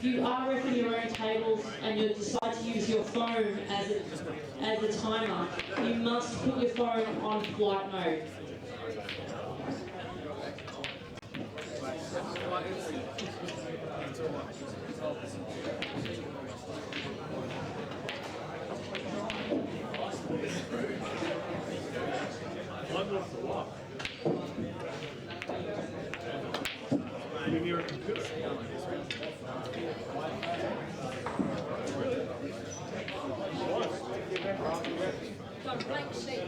you are repping your own tables and you decide to use your phone as a timer, you must put your phone on flight mode. Maybe you're a computer. Blank sheet.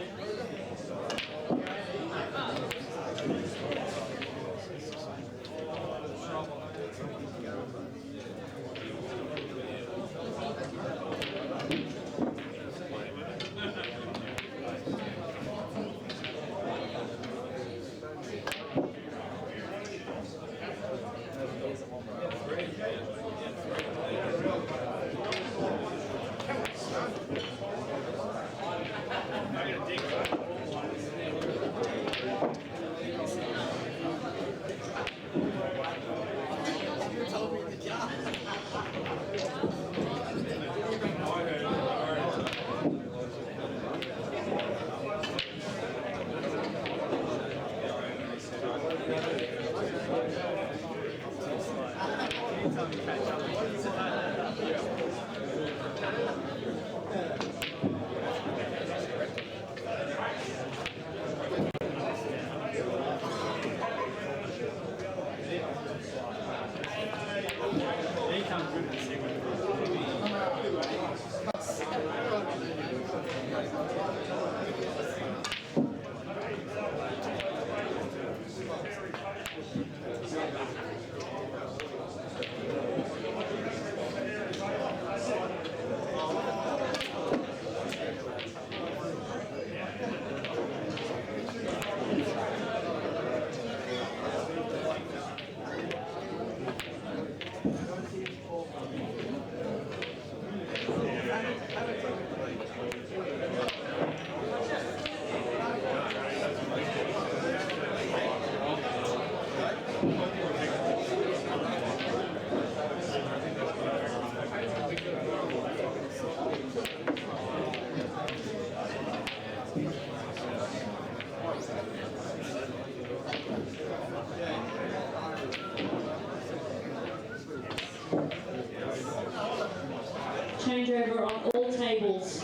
Changeover on all tables.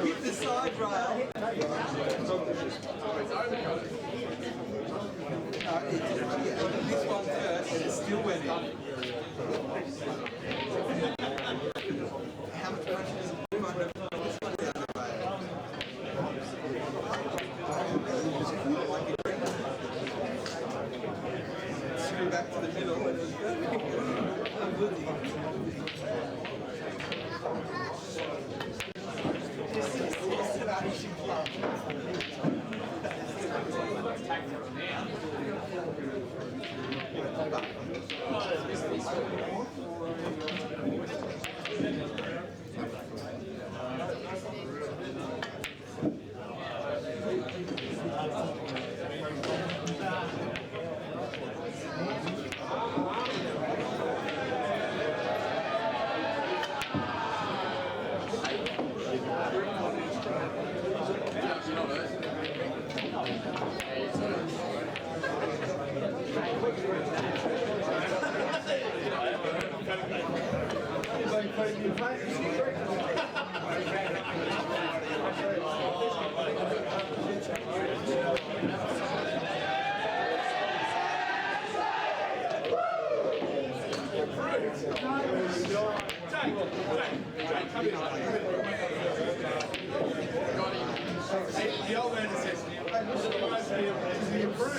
Hit the side rail. This one first, and it still went in. How much pressure does it put under this one down the rail? Like a drink. Screw back to the middle, and it was good. I'm good. The old man says, he improved.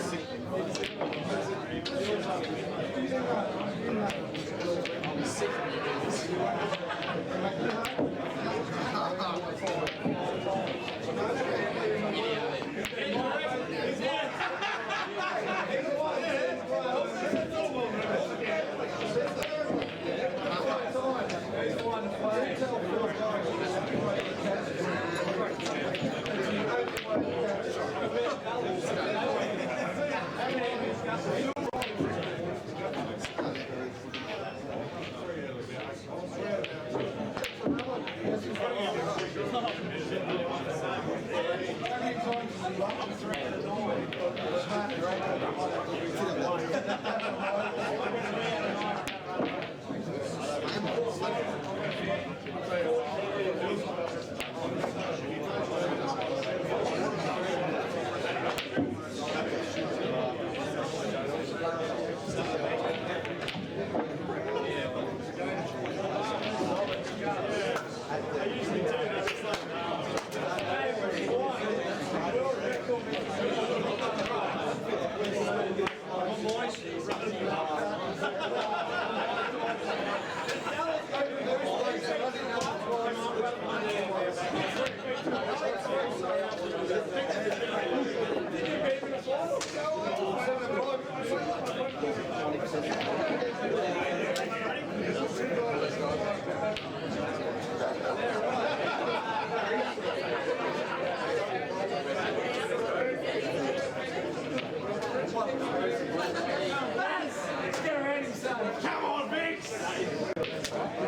Come on, Vince!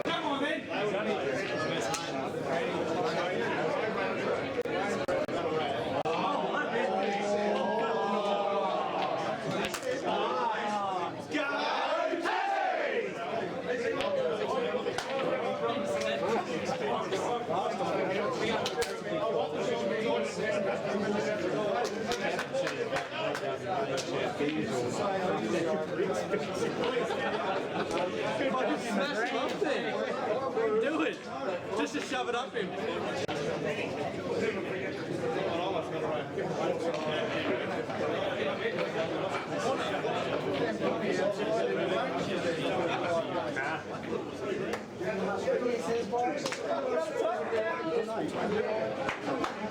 Come on, then! Smash him up there. Do it. Just to shove it up him.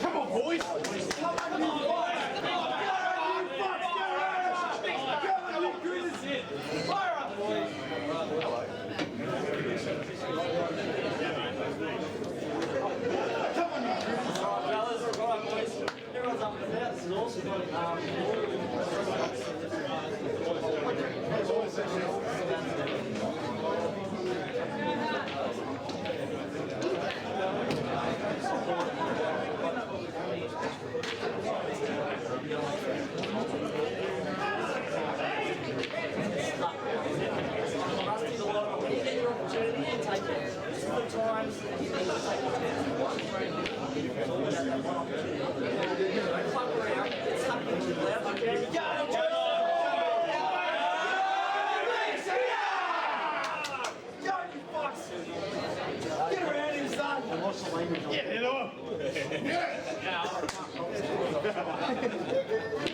Come on, boys! Come on, boys! Fire up, boys! Come on, fellas. All right, boys. Everyone's up and out. This is awesome.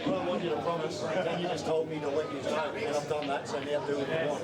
Well, I want you to promise, and you just told me to let you know, and I've done that, so now do what you want.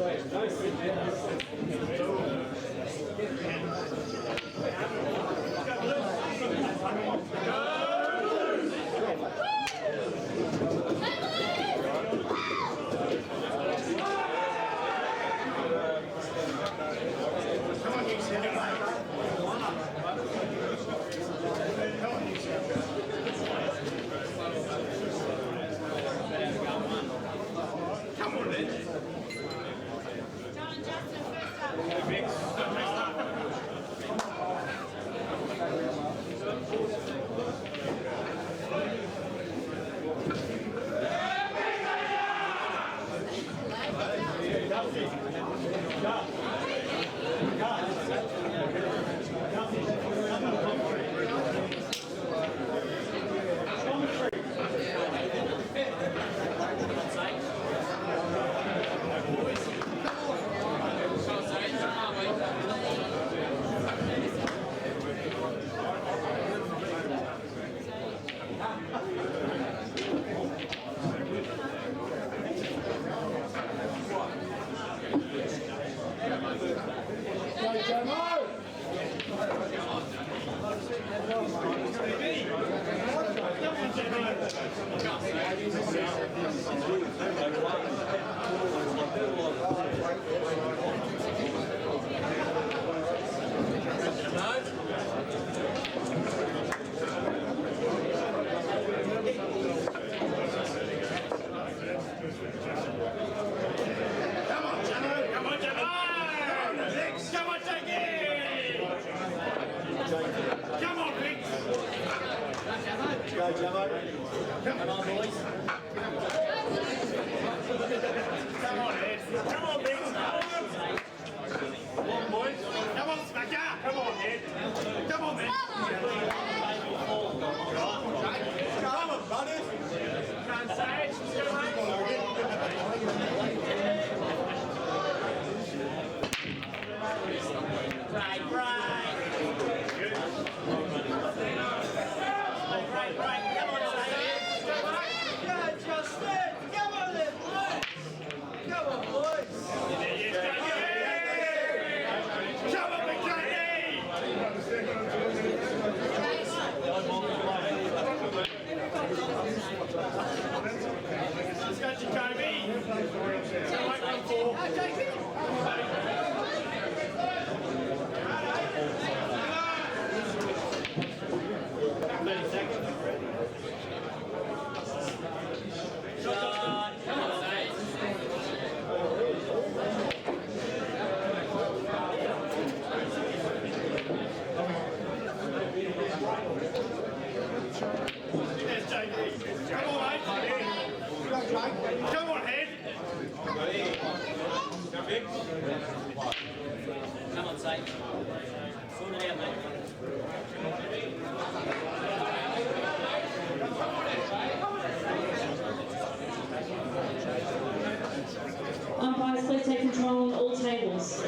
Umpires, please take control on all tables.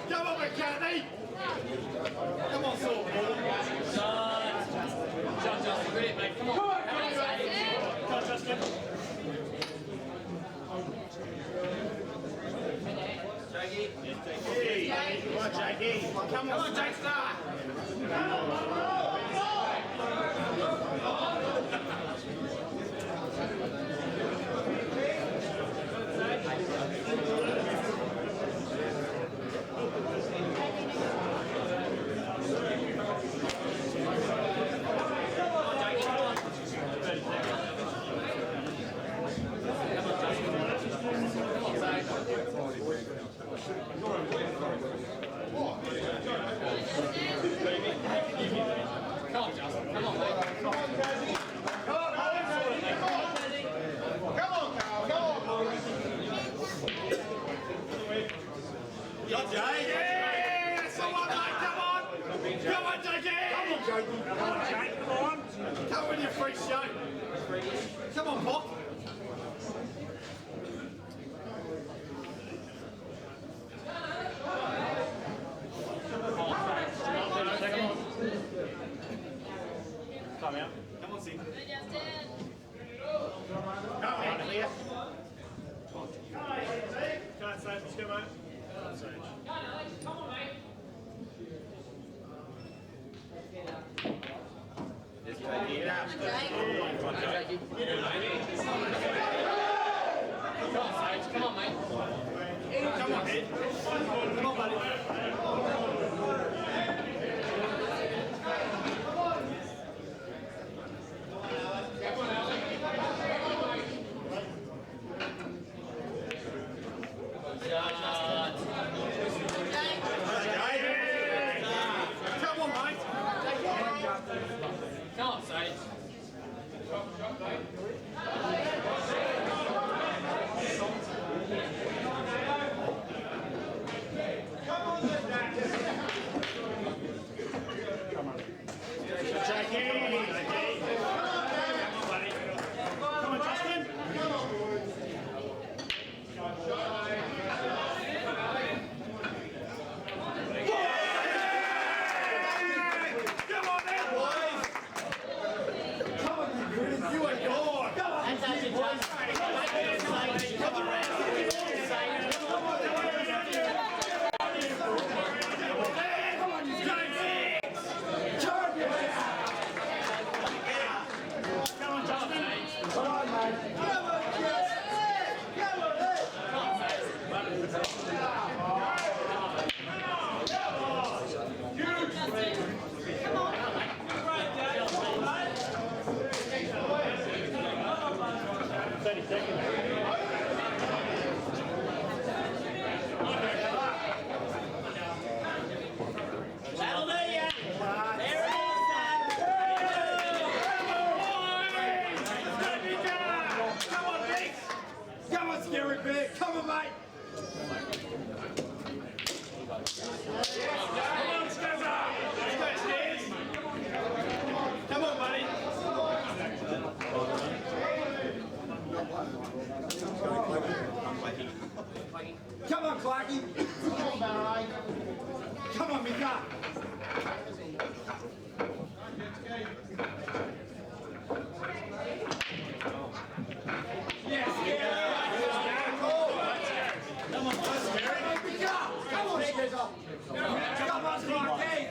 Come on, McCartney! Come on, Justin, brilliant, mate. Come on. Come on, Justin. Jackie. Come on, Jackie. Come on, Dexter. Come with your free show. Come on, Pop. Come out. Come on, Sid. Come on, clear. Can't say let's go, mate. Come on, mate. Get up. Come on, mate. Come on, Ed. Come on, buddy. Come on, Sage. Come on, Scary Big. Come on, mate. Come on, Scuzzer. Let's go, Stairs. Come on, buddy. Come on, Clarky. Come on, Barry. Come on, Mika. Yes, yeah. Come on, Skizzer. Come on, Clarky.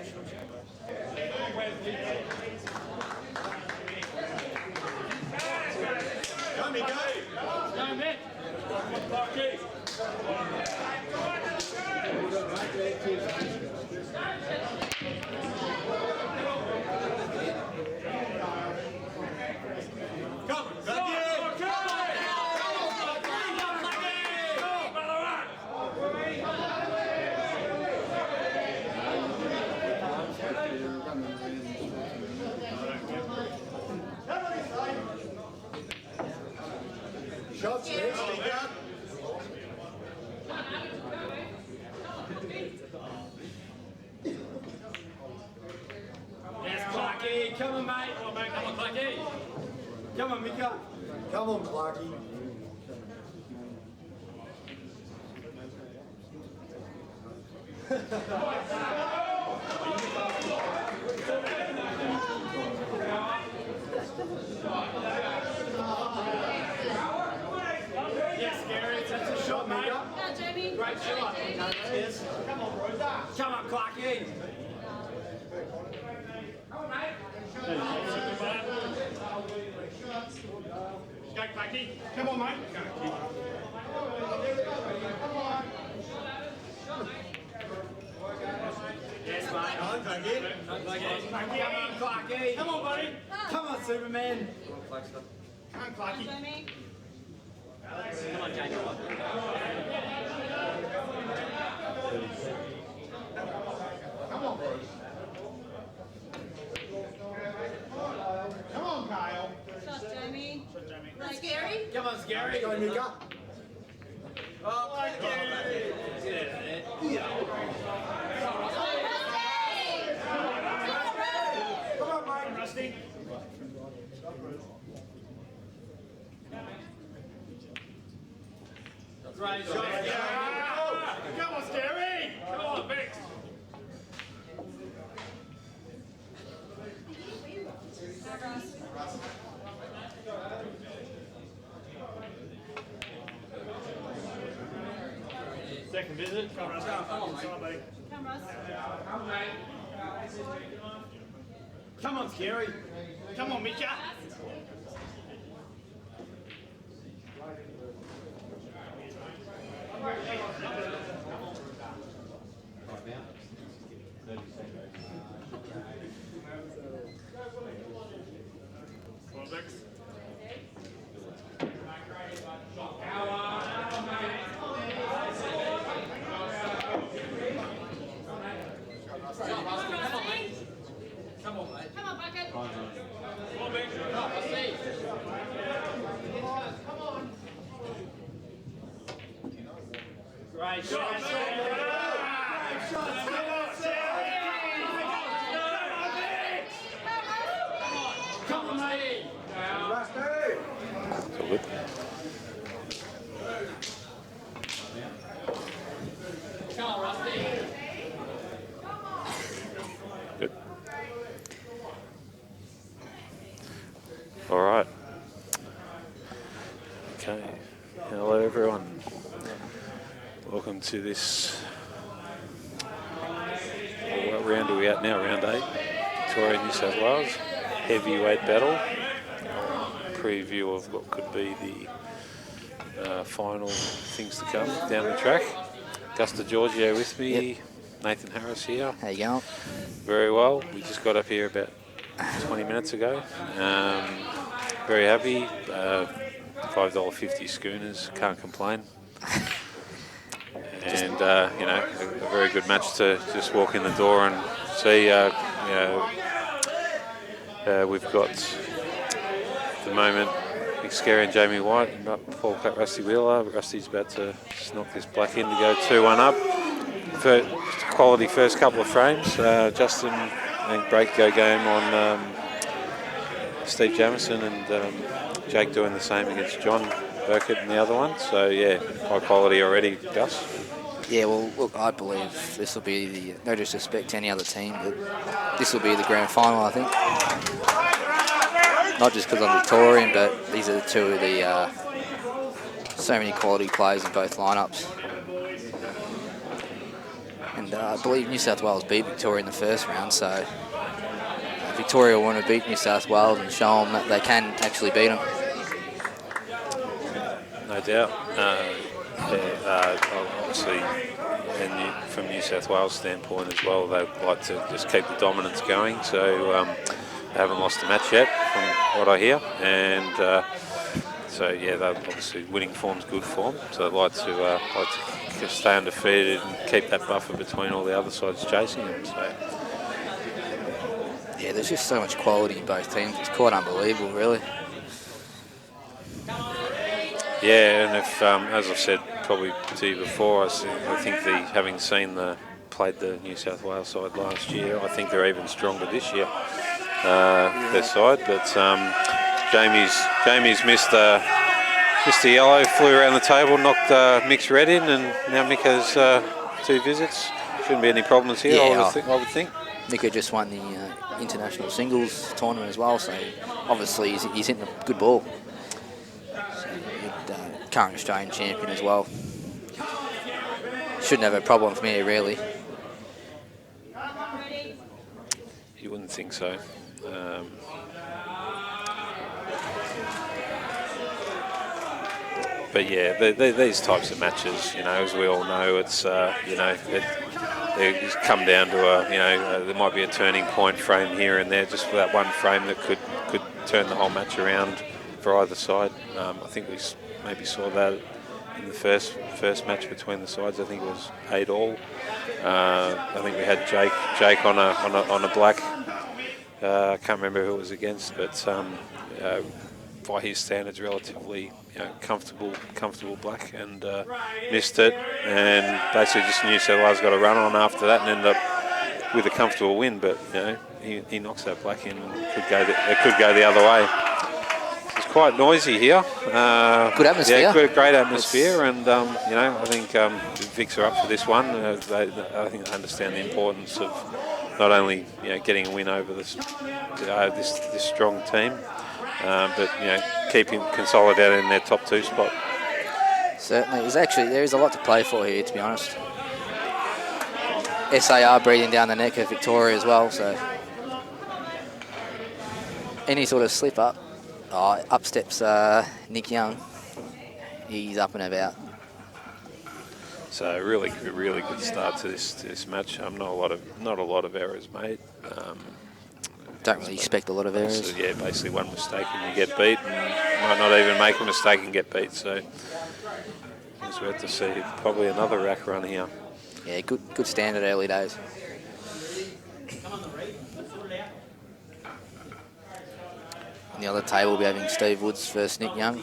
Come me, go. Go, Mick. Clarky. Come, shots, yes, speak up. Yes, Clarky. Come on, mate. Come on, mate. Come on, Clarky. Come on, Mika. Come on, Clarky. Yes, Gary. That's a shot, mate. Go, Jamie. Great shot. Yes. Come on, Rosa. Come on, Clarky. Come on, mate. Go, Clarky. Come on, mate. Yes, mate. Come on, Clarky. Come on, Clarky. Come on, buddy. Come on, Superman. Come on, Clarky. Jamie. Come on, Jamie. Come on, Bruce. Come on, Kyle. Shot, Jamie. Right, Scary. Come on, Scary. Go, Mika. Oh, Gary. Come on, Mike. Rusty. Great shot. Come on, Scary. Come on, Vix. Second visit. Come on, Russ. Come on, mate. Come, Russ. Come on, Scary. Come on, Mika. Come on, Vix. Come on, Bucket. Come on, Vix. Great shot. Great shot. Come on, mate. Rusty. Come on, Rusty. Good. All right. Okay. Hello everyone. Welcome to this, what round are we at now? Round 8, Victoria, New South Wales. Heavyweight battle. Preview of what could be the final things to come down the track. Gusta Giorgio with me, Yep. Nathan Harris here. How you going? Very well. We just got up here about 20 minutes ago. Very happy. $5.50 schooners, can't complain. And you know, a very good match to just walk in the door and see. We've got at the moment Big Scary and Jamie White and up Paul Cut Rusty Wheeler. Rusty's about to knock this black in to go 2-1 up. Quality first couple of frames. Justin, I think break-go game on Steve Jamison and Jake doing the same against John Burkett in the other one. So yeah, high quality already, Gus. Yeah, well, look, I believe this will be the, no disrespect to any other team, but this will be the grand final, I think. Not just because I'm Victorian, but these are the two of the so many quality players in both lineups. And I believe New South Wales beat Victoria in the first round, so Victoria will want to beat New South Wales and show them that they can actually beat them. No doubt. Obviously, and from New South Wales standpoint as well, they'd like to just keep the dominance going. So they haven't lost a match yet, from what I hear. And so yeah, they're obviously winning form's good form. So they'd like to stay undefeated and keep that buffer between all the other sides chasing them. So. Yeah, there's just so much quality in both teams. It's quite unbelievable, really. Yeah, and if, as I've said probably to you before, I think having played the New South Wales side last year, I think they're even stronger this year, their side. But Jamie's missed the yellow, flew around the table, knocked Mick's red in, and now Mick has 2 visits. Shouldn't be any problems here, Yeah, I would think. Nico just won the international singles tournament as well, so obviously he's hitting a good ball. So good, current Australian champion as well. Shouldn't have a problem from here, really. You wouldn't think so. But yeah, these types of matches, you know, as we all know, it's you know, they just come down to there might be a turning point frame here and there, just for that one frame that could turn the whole match around for either side. I think we maybe saw that in the first match between the sides. I think it was 8-all. I think we had Jake on a black. I can't remember who it was against, but by his standards, relatively comfortable black, and missed it, and basically just New South Wales got a run on after that and ended up with a comfortable win. But he knocks that black in, and it could go the other way. It's quite noisy here. Good atmosphere. Yeah, great atmosphere, and I think Vics are up for this one. I think they understand the importance of not only getting a win over this strong team, but keeping consolidating their top 2 spot. Certainly, there is a lot to play for here, to be honest. SAR breathing down the neck of Victoria as well, so any sort of slip up, up steps Nick Young. He's up and about. So really good start to this match. Not a lot of errors made. Don't really expect a lot of errors. So, yeah, basically one mistake and you get beat, and might not even make a mistake and get beat. So it's worth to see probably another rack run here. Yeah, good standard early days. On the other table, we'll be having Steve Woods versus Nick Young.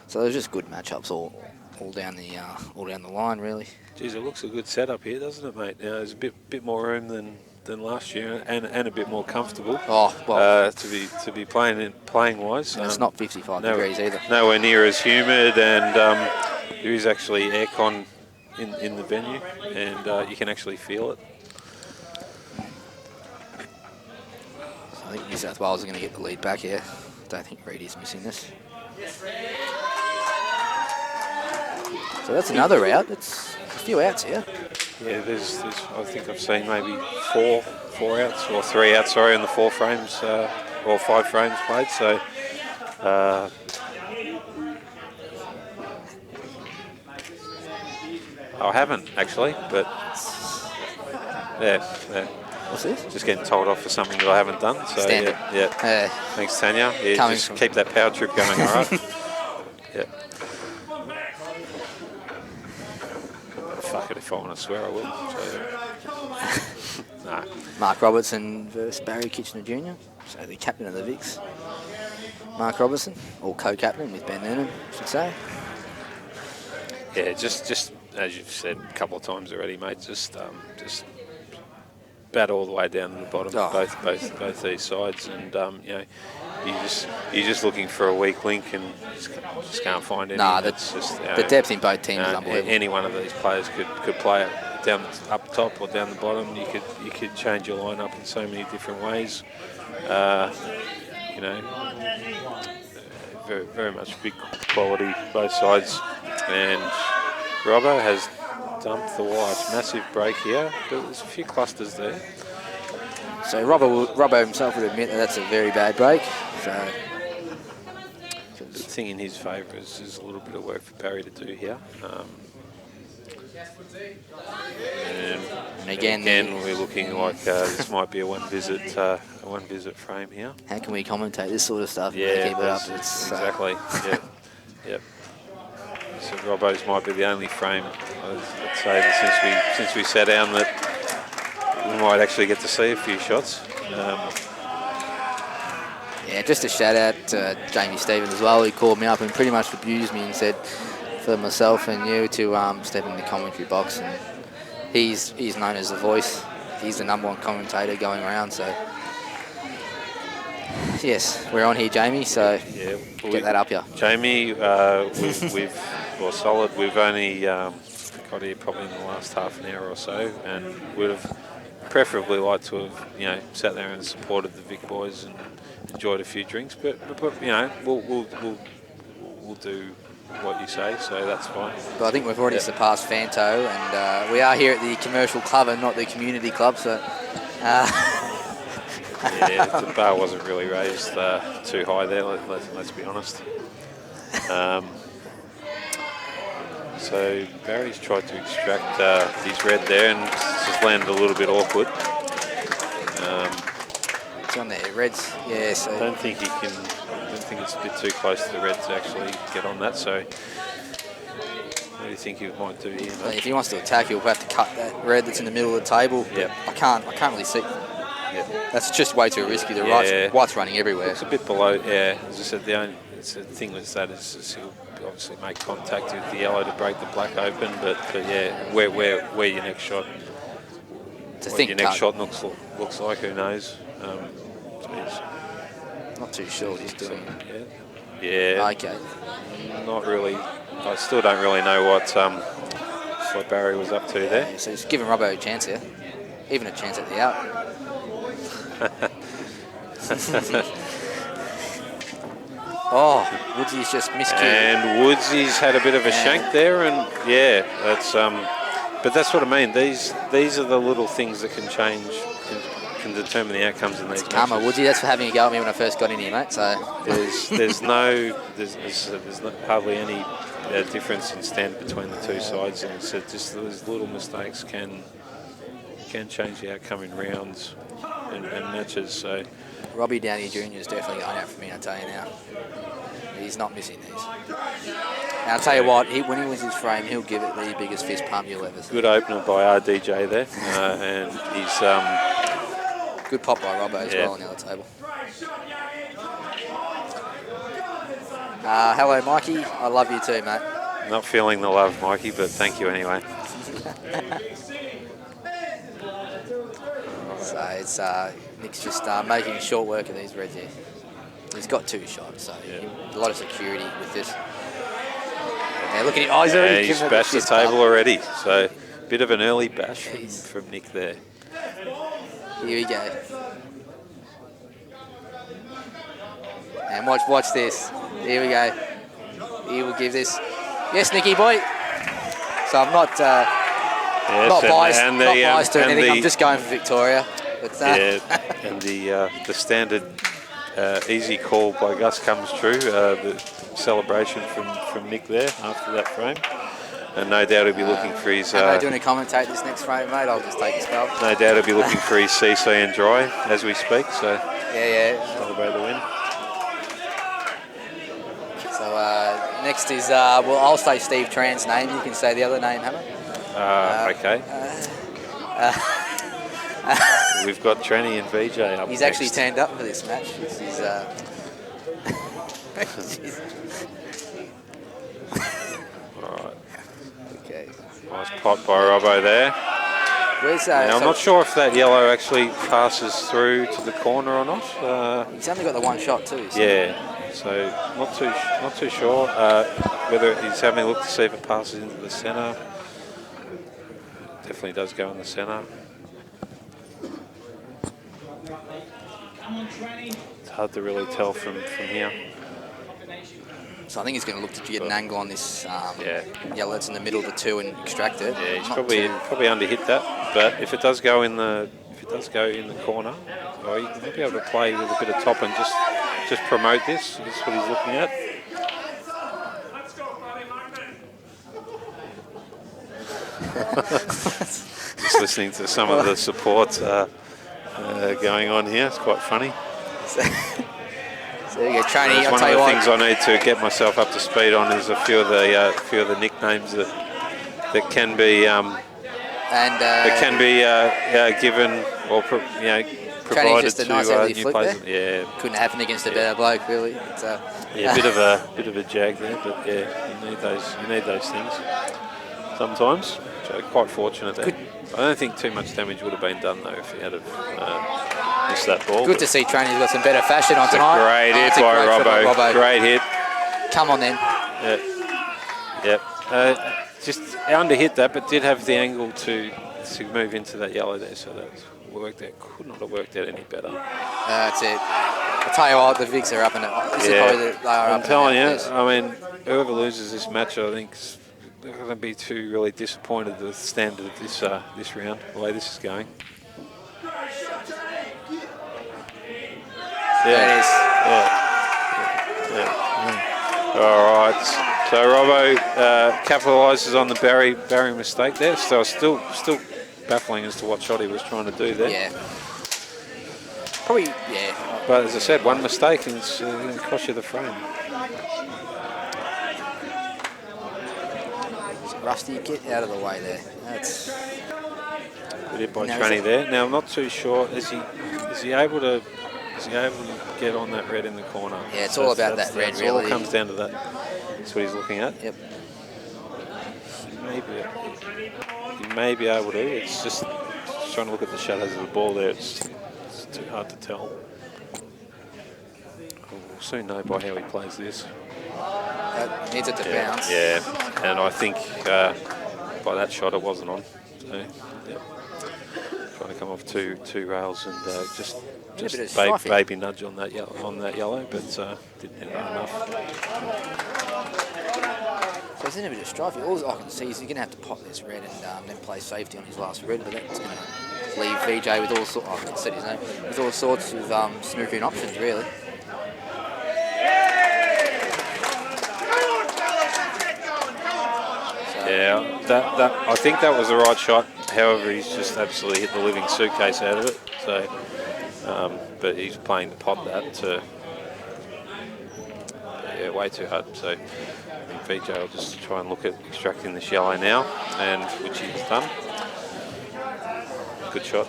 So there's just good matchups all down the line, really. Geez, it looks a good setup here, doesn't it, mate? There's a bit more room than last year, and a bit more comfortable. Oh, well, to be playing wise. And it's not 55 degrees either. Nowhere near as humid, and there is actually aircon in the venue, and you can actually feel it. So I think New South Wales are going to get the lead back here. Don't think Reedy's missing this. So that's another out. That's a few outs here. Yeah, there's I think I've seen maybe four outs or 3 outs, sorry, in the 4 frames or 5 frames played. So I haven't actually, but yeah. What's this? Just getting told off for something that I haven't done. So Standard. yeah. Thanks, Tanya. Yeah, Coming just from- keep that power trip going, all right? Yeah. Fuck it, if I want to swear, I will. So, nah. Mark Robertson versus Barry Kitchener Jr. So the captain of the Vics. Mark Robertson, or co-captain with Ben Lennon, I should say. Yeah, just as you've said a couple of times already, mate. Just bat all the way down to the bottom, both these sides, and you know, you're just looking for a weak link and just can't find any. Nah, It's just, you know, the depth in both teams is unbelievable. Any one of these players could play it down up top or down the bottom. You could change your lineup in so many different ways. You know, very, very much big quality both sides. And Robbo has dumped the white. Massive break here, but there's a few clusters there. So Robbo himself would admit that that's a very bad break. So The thing in his favour is a little bit of work for Barry to do here. and again, we're looking like this might be a one visit frame here. how can we commentate this sort of stuff? Yeah, and keep it up. that's exactly. Yep. So Robbo's might be the only frame I'd say that since we sat down that we might actually get to see a few shots. Yeah, just a shout out to Jamie Stevens as well. He called me up and pretty much abused me and said for myself and you to step in the commentary box. And he's known as the voice. He's the #1 commentator going around. So yes, we're on here, Jamie. So Yeah, get that up here. Jamie, we're solid. We've only got here probably in the last half an hour or so, and would have preferably liked to have sat there and supported the Vic boys and enjoyed a few drinks. But we'll do what you say, so that's fine. But I think we've already surpassed Fanto, and we are here at the commercial club and not the community club. So. Yeah, the bar wasn't really raised too high there, let's be honest. So Barry's tried to extract his red there and it's just landed a little bit awkward. It's on there, reds. Yeah, so I don't think it's a bit too close to the red to actually get on that. So what do you think he might do here, mate? if he wants to attack, he'll have to cut that red that's in the middle of the table. Yep. I can't really see. Yep. That's just way too risky. The white's running everywhere. It's a bit below. Yeah, as I said, the thing with that is he'll obviously make contact with the yellow to break the black open. But yeah, where your next shot, looks like, who knows? Not too sure what he's doing. Yeah. Okay. Not really. I still don't really know what Barry was up to there. Yeah, so he's giving Robbo a chance here, even a chance at the out. Oh, Woodsy's just miscued. And Woodsy's had a bit of a shank there, and yeah, that's but that's what I mean. These are the little things that can change, can determine the outcomes in these matches. Karma, Woodsy, that's for having a go at me when I first got in here, mate. So there's hardly any difference in standard between the two sides, and so just those little mistakes can change the outcome in rounds and matches. So Robbie Downey Jr. is definitely going out for me, I tell you now. He's not missing these. And I'll tell you what, when he wins his frame, he'll give it the biggest fist pump you'll ever see. good opener by RDJ there, and he's good pop by Robbo as well on the other table. Hello, Mikey. I love you too, mate. not feeling the love, Mikey, but thank you anyway. So it's Nick's just making short work of these reds here. He's got 2 shots, so a lot of security with this. Now look at him. Oh, he's already he's bashed the table already. So a bit of an early bash from Nick there. Here we go. And watch this. Here we go. He will give this. Yes, Nicky boy. So I'm not not biased, not biased to anything. I'm just going for Victoria. But, yeah, and the standard easy call by Gus comes true. The celebration from Nick there after that frame. And no doubt he'll be looking for his... am I doing a commentate this next frame, mate? I'll just take a spell. No doubt he'll be looking for his CC and dry as we speak, so... Yeah. Celebrate the win. So next is, well, I'll say Steve Tran's name. You can say the other name, Hammer. Okay. We've got Tranny and VJ up He's next. actually turned up for this match. Alright. Okay. Nice pot by Robbo there. Where's Now, I'm not sure if that yellow actually passes through to the corner or not. He's only got the one shot too. So. Yeah, so not too sure whether he's having a look to see if it passes into the centre. Definitely does go in the centre. It's hard to really tell from here. So I think he's going to look to get an angle on this yellow that's in the middle of the two and extract it. Yeah, he's probably underhit that. But if it does go in the corner, well, he might be able to play with a bit of top and just promote this. That's what he's looking at. Just listening to some of the support going on here. It's quite funny. So there you go, Tranny. It's one of the things I need to get myself up to speed on is a few of the nicknames that can be given or provided just a to nice new players. Yeah, couldn't happen against a better bloke, really. It's, yeah, bit of a jag there, but yeah, you need those things sometimes. So quite fortunate there. I don't think too much damage would have been done though if he had missed that ball. Good to see Tranny's got some better fashion on tonight. Great hit by Robbo. Great hit. Come on then. Yep. Just underhit that, but did have the angle to move into that yellow there, so that worked out. Could not have worked out any better. That's it. I'll tell you what, the Vics are up and I'm telling you, I mean, whoever loses this match, I think they're going to be too really disappointed with the standard of this round, the way this is going. Yeah. All right. So Robbo capitalises on the Barry mistake there. So still baffling as to what shot he was trying to do there. Yeah. Probably. Yeah. But as I said, one mistake and it's going to cost you the frame. Rusty, get out of the way there. That's good hit by Tranny there. Now I'm not too sure. Is he able to get on that red in the corner? Yeah, it's all about that red, really. It all comes down to that. That's what he's looking at. Yep. He may be able to. It's just trying to look at the shadows of the ball there. It's too hard to tell. We'll soon know by how he plays this. Needs it to bounce. Yeah, and I think by that shot it wasn't on. So, yeah. Trying to come off two rails and just baby nudge on that yellow, but didn't end up enough. So he's in a bit of strife. All I can see is he's going to have to pop this red and then play safety on his last red, but that's going to leave VJ with all sorts. I can say his name with all sorts of snookering options, really. Yeah, that I think that was the right shot. However, he's just absolutely hit the living suitcase out of it. So, but he's playing to pop that to way too hard. So, I think VJ will just try and look at extracting this yellow now, and which he's done. Good shot.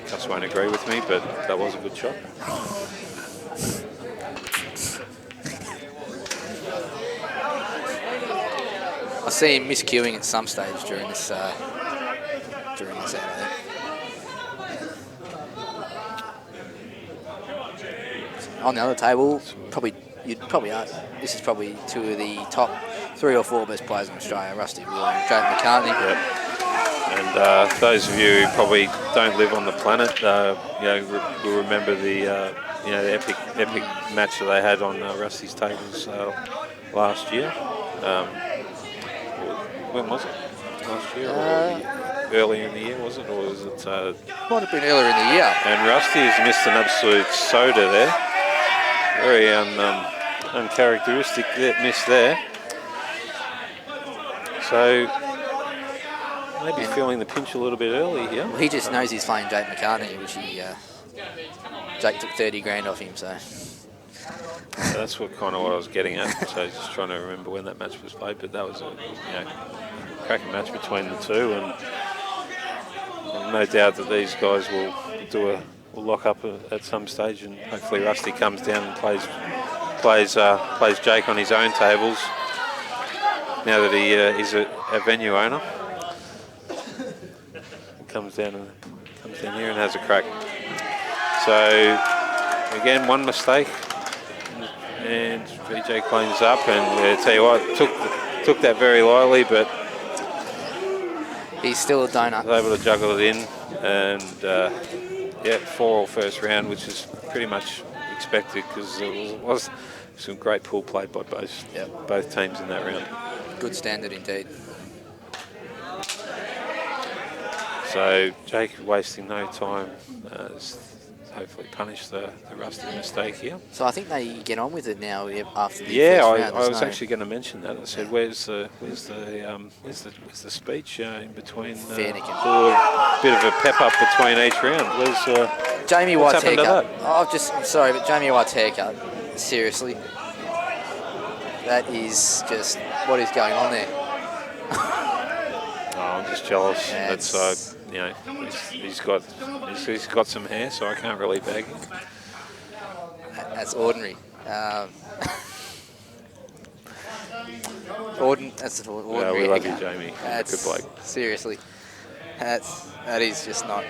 Gus won't agree with me, but that was a good shot. I see him miscuing at some stage during this out, I think. On the other table, this is probably two of the top 3 or 4 best players in Australia: Rusty William, Jaden McCartney. Yep. And those of you who probably don't live on the planet, will remember the the epic match that they had on Rusty's tables last year. When was it? Last year or earlier in the year, was it? Or was it... Might have been earlier in the year. And Rusty has missed an absolute soda there. Very uncharacteristic miss there. So maybe feeling the pinch a little bit early here. Well, he just knows he's playing Jake McCartney, which Jake took 30 grand off him, so. So that's what I was getting at. So just trying to remember when that match was played, but that was a cracking match between the two, and no doubt that these guys will lock up at some stage, and hopefully Rusty comes down and plays Jake on his own tables now that he is a venue owner. Comes down here and has a crack. So again, one mistake, and VJ cleans up, and I tell you what, took that very lightly, but he's still a donut. Was able to juggle it in, and 4-all first round, which is pretty much expected because there was some great pool played by both teams in that round. Good standard indeed. So Jake wasting no time, hopefully punish the Rusty mistake here. So I think they get on with it now after the first round. I was actually going to mention that. I said, where's the speech in between? Fair dinkum. A bit of a pep up between each round. Where's Jamie White's haircut? I'm sorry, but Jamie White's haircut. Seriously, that is just what is going on there. I'm just jealous. That's he's got some hair, so I can't really beg him. That's ordinary. That's an ordinary. We love you, Jamie. Good bloke. Seriously, that is just not.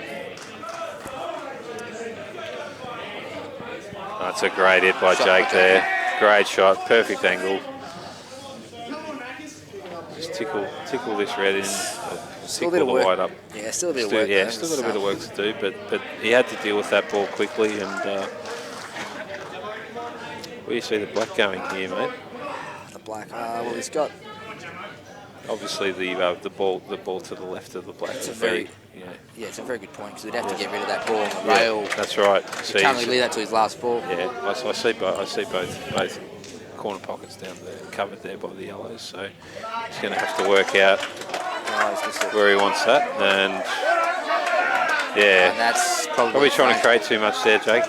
That's a great hit by Jake there. Great shot, perfect angle. Just tickle this red in. Still a bit of work. White up. Yeah, still a bit of work. Yeah, still got a bit of work to do, but he had to deal with that ball quickly. And where do you see the black going here, mate? The black. Well, he's got. Obviously, the ball to the left of the black. It's it's a very good point because we'd have to get rid of that ball on the rail. That's right. You can't really leave that to his last ball. Yeah, I see both corner pockets down there covered there by the yellows, so he's going to have to work out where he wants that, and and that's probably trying to create too much there, Jake.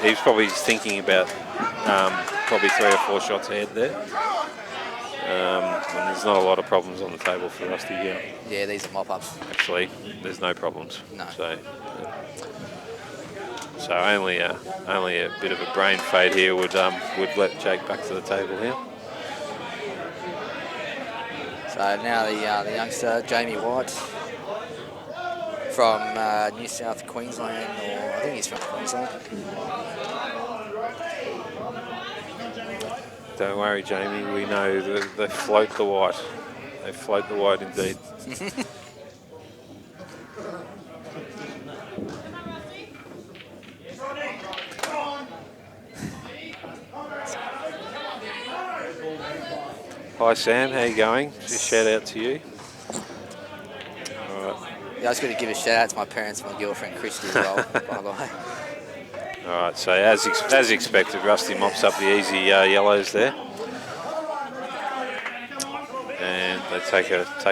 He's probably thinking about probably 3 or 4 shots ahead there, and there's not a lot of problems on the table for Rusty here. Yeah, these are mop-ups. Actually, there's no problems. No. So only a bit of a brain fade here would let Jake back to the table here. So now the youngster Jamie White from New South Queensland, or I think he's from Queensland. Don't worry, Jamie. We know they float the white. They float the white indeed. Hi Sam, how you going? Just shout out to you. All right. Yeah, I was going to give a shout out to my parents and my girlfriend Christy as well, by the way. All right, so as expected, Rusty mops up the easy yellows there, and they take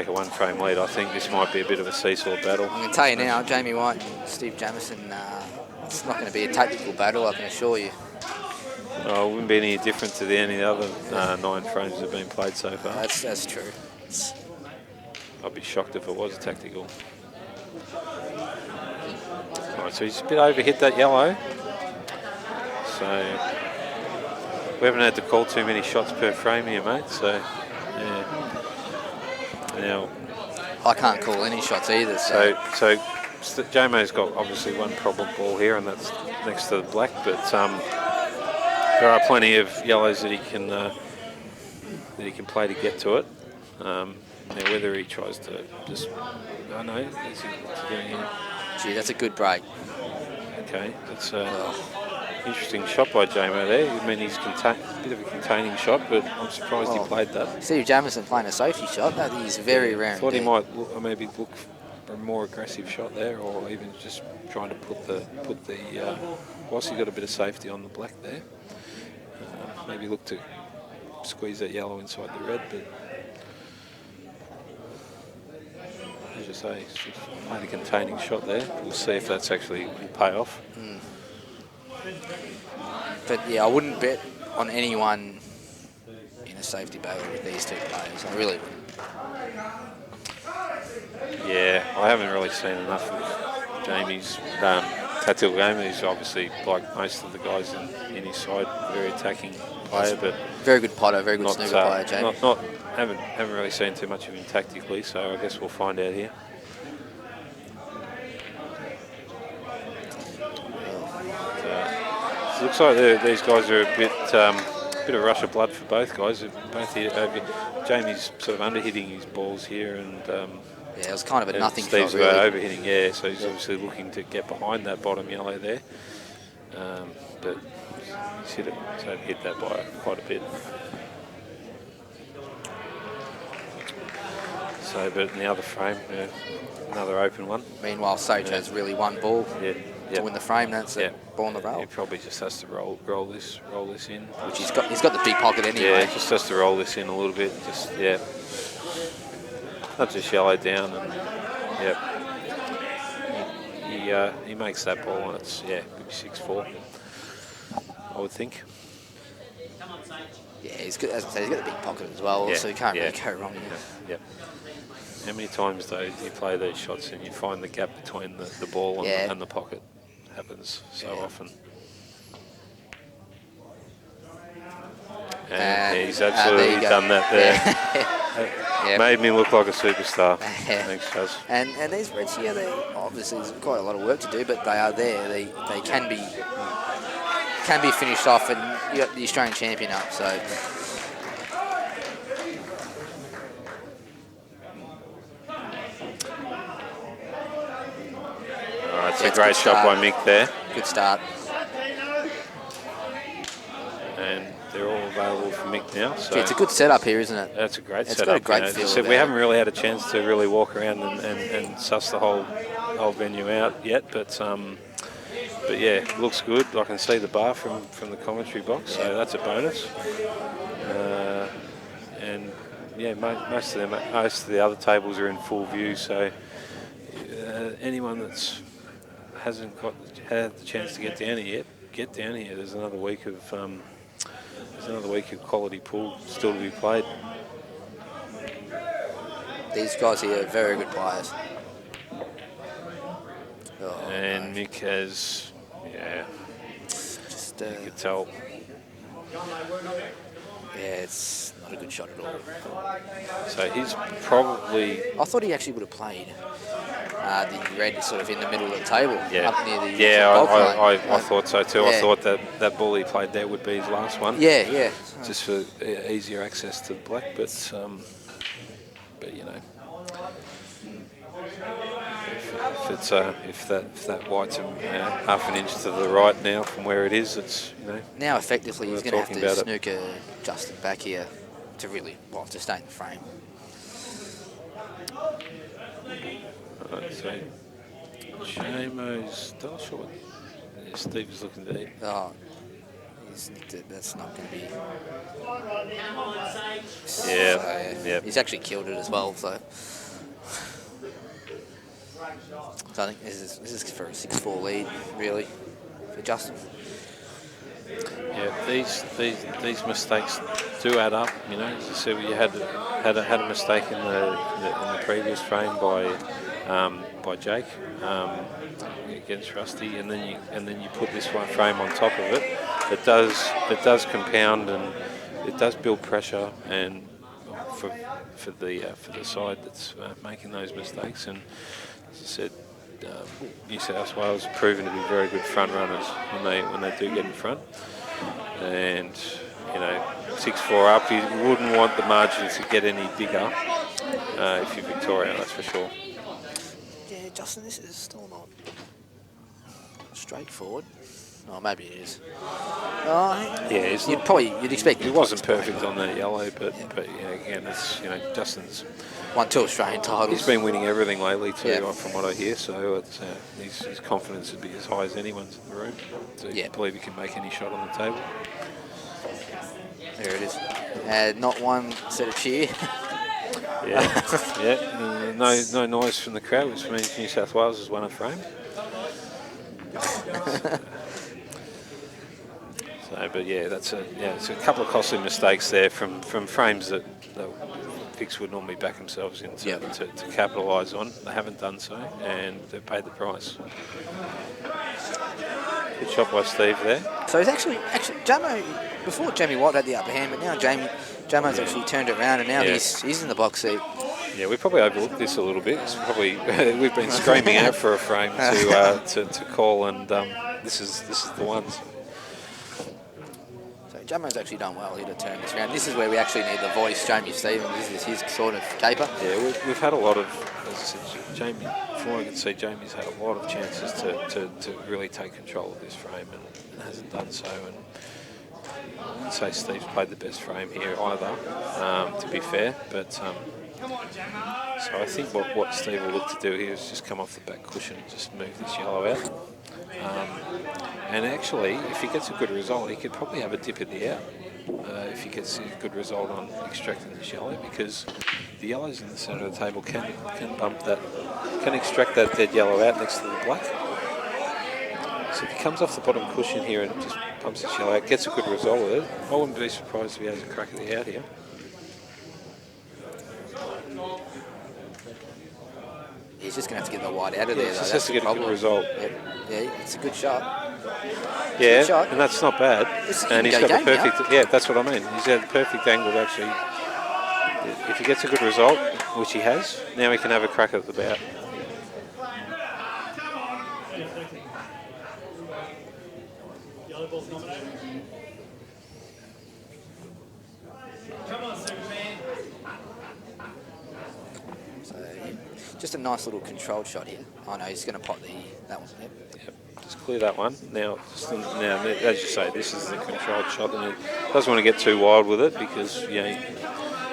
a 1 frame lead. I think this might be a bit of a seesaw battle. I'm going to tell you now, Jamie White and Steve Jamieson, it's not going to be a tactical battle, I can assure you. Oh, it wouldn't be any different to any other 9 frames that have been played so far. That's true. I'd be shocked if it was tactical. All right, so he's a bit overhit that yellow. So we haven't had to call too many shots per frame here, mate. So yeah. Now I can't call any shots either. So Jamo's got obviously one problem ball here, and that's next to the black. But there are plenty of yellows that he can play to get to it. Now whether he tries to just, I know, what's he doing here? Gee, that's a good break. Okay, that's interesting shot by Jamo there. I mean, he's a bit of a containing shot, but I'm surprised he played that. Steve Jamison playing a safety shot. That is very rare. I thought he indeed. might maybe look for a more aggressive shot there, or even just trying to put the whilst he got a bit of safety on the black there. Maybe look to squeeze that yellow inside the red, but as you say, he's played a containing shot there. We'll see if that's actually will pay off. But yeah, I wouldn't bet on anyone in a safety battle with these two players. I really wouldn't. Yeah, I haven't really seen enough of Jamie's tactical game. He's obviously, like most of the guys in his side, very attacking player, but very good potter, very good snooker player, Jamie. Haven't really seen too much of him tactically, so I guess we'll find out here. It looks like these guys are a bit of rush of blood for both guys. Both here, Jamie's sort of underhitting his balls here, and yeah, it was kind of a nothing Steve's shot, really. overhitting. Yeah, so he's obviously looking to get behind that bottom yellow there, but he's hit that by quite a bit. So, but in the other frame, another open one. Meanwhile, Sage has really one ball to win the frame. That's a ball on the roll. He probably just has to roll this in. Which he's got the big pocket anyway. Yeah, just has to roll this in a little bit. Just not just yellow down, and he makes that ball, and it's maybe 6-4. I would think. Yeah, he's good. As I said, he's got the big pocket as well, so you can't really go wrong here. Yep. How many times though you play these shots and you find the gap between the ball and the pocket? Happens so often. And he's absolutely done that there. Made me look like a superstar. Thanks, Chaz. And these Reds here, obviously there's quite a lot of work to do, but they are there. They can be finished off, and you got the Australian champion up. So. It's a great shot by Mick there. Good start. And they're all available for Mick now. So it's a good setup here, isn't it? That's a great it's setup. It's got a great feel. So we haven't really had a chance to really walk around and suss the whole venue out yet, but yeah, it looks good. I can see the bar from the commentary box, so that's a bonus. And yeah, most of the other tables are in full view, so anyone that's hasn't had the chance to get down here yet, get down here. There's another week of quality pool still to be played. These guys here are very good players. And Mick has, just you could tell. Yeah, it's not a good shot at all. So he's probably. I thought he actually would have played the red sort of in the middle of the table, up near the I thought so too. I thought that ball he played there would be his last one. Yeah. Just for easier access to the black, but you know, if that white's half an inch to the right now from where it is, it's Now effectively he's going to have to about snooker Justin back here to to stay in the frame. Right, so Jamo's not sure what Steve is looking to eat. Oh, that's not going to be. Yeah. He's actually killed it as well. So I think this is for a 6-4 lead, really, for Justin. Yeah, these mistakes do add up. You know, as I said, you had a mistake in the previous frame by Jake against Rusty, and then you put this one frame on top of it. It does compound, and it does build pressure, and for the side that's making those mistakes. And as I said, New South Wales have proven to be very good front runners when they do get in front. And 6-4 up, you wouldn't want the margins to get any bigger if you're Victoria, that's for sure. Yeah, Justin, this is still not straightforward. Oh, maybe it is. Oh, Yeah, he's you'd not, you'd expect he wasn't perfect on that yellow, but yeah, again, it's Justin's. won 2 Australian titles. He's been winning everything lately too, Yeah. from what I hear. So it's his confidence would be as high as anyone's in the room. So Yeah. I believe he can make any shot on the table. There it is. Not one set of cheer. Yeah, yeah. No noise from the crowd, which means New South Wales has won a frame. So, but yeah, it's a couple of costly mistakes there from frames that Vicks would normally back themselves in to capitalise on. They haven't done so, and they've paid the price. Good shot by Steve there. So he's actually Jamo, before Jamie White had the upper hand, but now Jamo's actually turned it around, and now he's in the box seat. Yeah, we probably overlooked this a little bit. It's probably we've been screaming out for a frame to call, and this is the ones. So Jamo's actually done well here to turn this around. This is where we actually need the voice, Jamie Stevens. This is his sort of caper. Yeah, we've had a lot of, as I said, Jamie. From what I can see, Jamie's had a lot of chances to really take control of this frame and hasn't done so. And I wouldn't say Steve's played the best frame here either, to be fair, but. So I think what Steve will look to do here is just come off the back cushion and just move this yellow out. And actually, if he gets a good result, he could probably have a dip at the out if he gets a good result on extracting this yellow, because the yellows in the centre of the table can extract that dead yellow out next to the black. So if he comes off the bottom cushion here and just pumps this yellow out, gets a good result with it, I wouldn't be surprised if he has a crack at the out here. He's just going to have to get the white out of there. Just has to get a good result. Yeah, it's a good shot. Yeah, good shot. and that's not bad. And he's got the perfect. Yeah, that's what I mean. He's had the perfect angle to actually. If he gets a good result, which he has, now he can have a crack at the bout. Just a nice little controlled shot here. Oh no, he's going to pot that one. Yep. Just clear that one. Now, as you say, this is the controlled shot, and he doesn't want to get too wild with it because